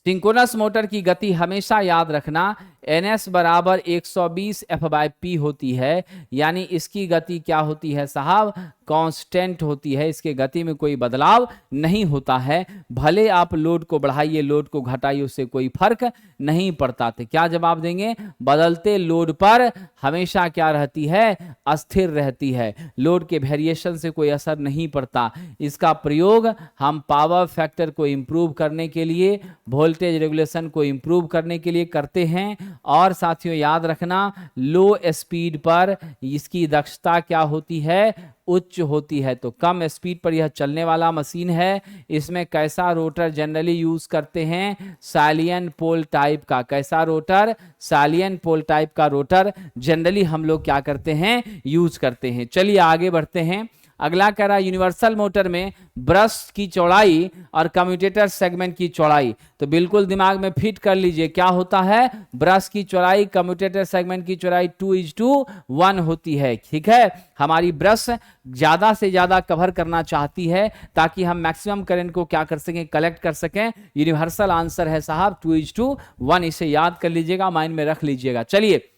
सिंक्रोनस मोटर की गति हमेशा याद रखना ns बराबर 120 f/p होती है, यानी इसकी गति क्या होती है साहब, कांस्टेंट होती है, इसके गति में कोई बदलाव नहीं होता है। भले आप लोड को बढ़ाइए, लोड को घटाइए, उससे कोई फर्क नहीं पड़ता। तो क्या जवाब देंगे, बदलते लोड पर हमेशा क्या रहती है, अस्थिर रहती है, लोड के वेरिएशन से कोई असर नहीं पड़ता। इसका प्रयोग हम पावर फैक्टर को इंप्रूव करने के लिए, वोल्टेज रेगुलेशन को इंप्रूव करने के लिए करते हैं। और साथियों याद रखना, लो स्पीड पर इसकी दक्षता क्या होती है, उच्च होती है। तो कम स्पीड पर यह चलने वाला मशीन है। इसमें कैसा रोटर जनरली यूज करते हैं, सालियन पोल टाइप का। कैसा रोटर, सालियन पोल टाइप का रोटर जनरली हम लोग क्या करते हैं, यूज करते हैं। चलिए आगे बढ़ते हैं। अगला कह रहा है यूनिवर्सल मोटर में ब्रश की चौड़ाई और कम्यूटेटर सेगमेंट की चौड़ाई। तो बिल्कुल दिमाग में फिट कर लीजिए, क्या होता है, ब्रश की चौड़ाई कम्यूटेटर सेगमेंट की चौड़ाई 2:1 होती है। ठीक है, हमारी ब्रश ज्यादा से ज्यादा कवर करना चाहती है ताकि हम मैक्सिमम करंट को क्या कर सकें, कलेक्ट कर सकें। यूनिवर्सल आंसर है साहब 2:1, इसे याद कर लीजिएगा, माइंड में रख लीजिएगा। चलिए,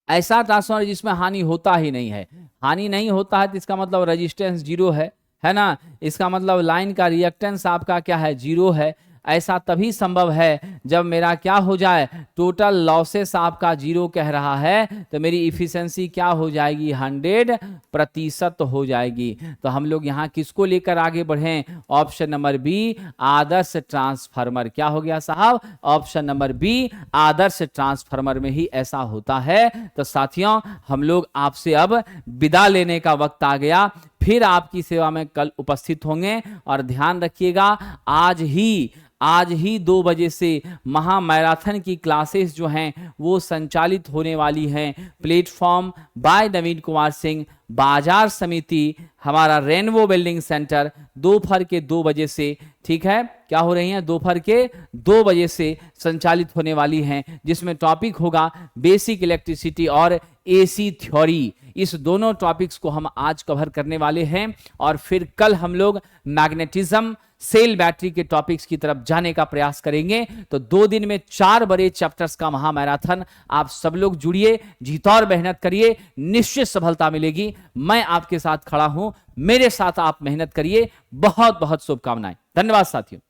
ऐसा ट्रांसफार्मर जिसमें हानि होता ही नहीं है, हानि नहीं होता है तो इसका मतलब रेजिस्टेंस जीरो है ना, इसका मतलब लाइन का रिएक्टेंस आपका क्या है, जीरो है। ऐसा तभी संभव है जब मेरा क्या हो जाए, टोटल लॉसेस आपका जीरो कह रहा है, तो मेरी इफिशिएंसी क्या हो जाएगी, 100% हो जाएगी। तो हम लोग यहाँ किसको लेकर आगे बढ़ें, ऑप्शन नंबर बी, आदर्श ट्रांसफार्मर। क्या हो गया साहब, ऑप्शन नंबर बी, आदर्श ट्रांसफार्मर में ही ऐसा होता है। तो साथियों हम लोग आपसे अब विदा लेने का वक्त आ गया, फिर आपकी सेवा में कल उपस्थित होंगे। और ध्यान रखिएगा, आज ही 2 बजे से महा मैराथन की क्लासेस जो हैं वो संचालित होने वाली हैं। प्लेटफॉर्म बाय नवीन कुमार सिंह, बाजार समिति, हमारा रेनबो बिल्डिंग सेंटर, दोपहर के 2 बजे से, ठीक है, क्या हो रही हैं, दोपहर के 2 बजे से संचालित होने वाली हैं, जिसमें टॉपिक होगा बेसिक इलेक्ट्रिसिटी और एसी थ्योरी। इस दोनों टॉपिक्स को हम आज कवर करने वाले हैं और फिर कल हम लोग मैग्नेटिज्म, सेल बैटरी के टॉपिक्स की तरफ जाने का प्रयास करेंगे। तो 2 दिन में 4 बड़े चैप्टर्स का महामैराथन। आप सब लोग जुड़िए, जीतौर मेहनत करिए, निश्चित सफलता मिलेगी। मैं आपके साथ खड़ा हूं, मेरे साथ आप मेहनत करिए। बहुत बहुत शुभकामनाएं। धन्यवाद साथियों।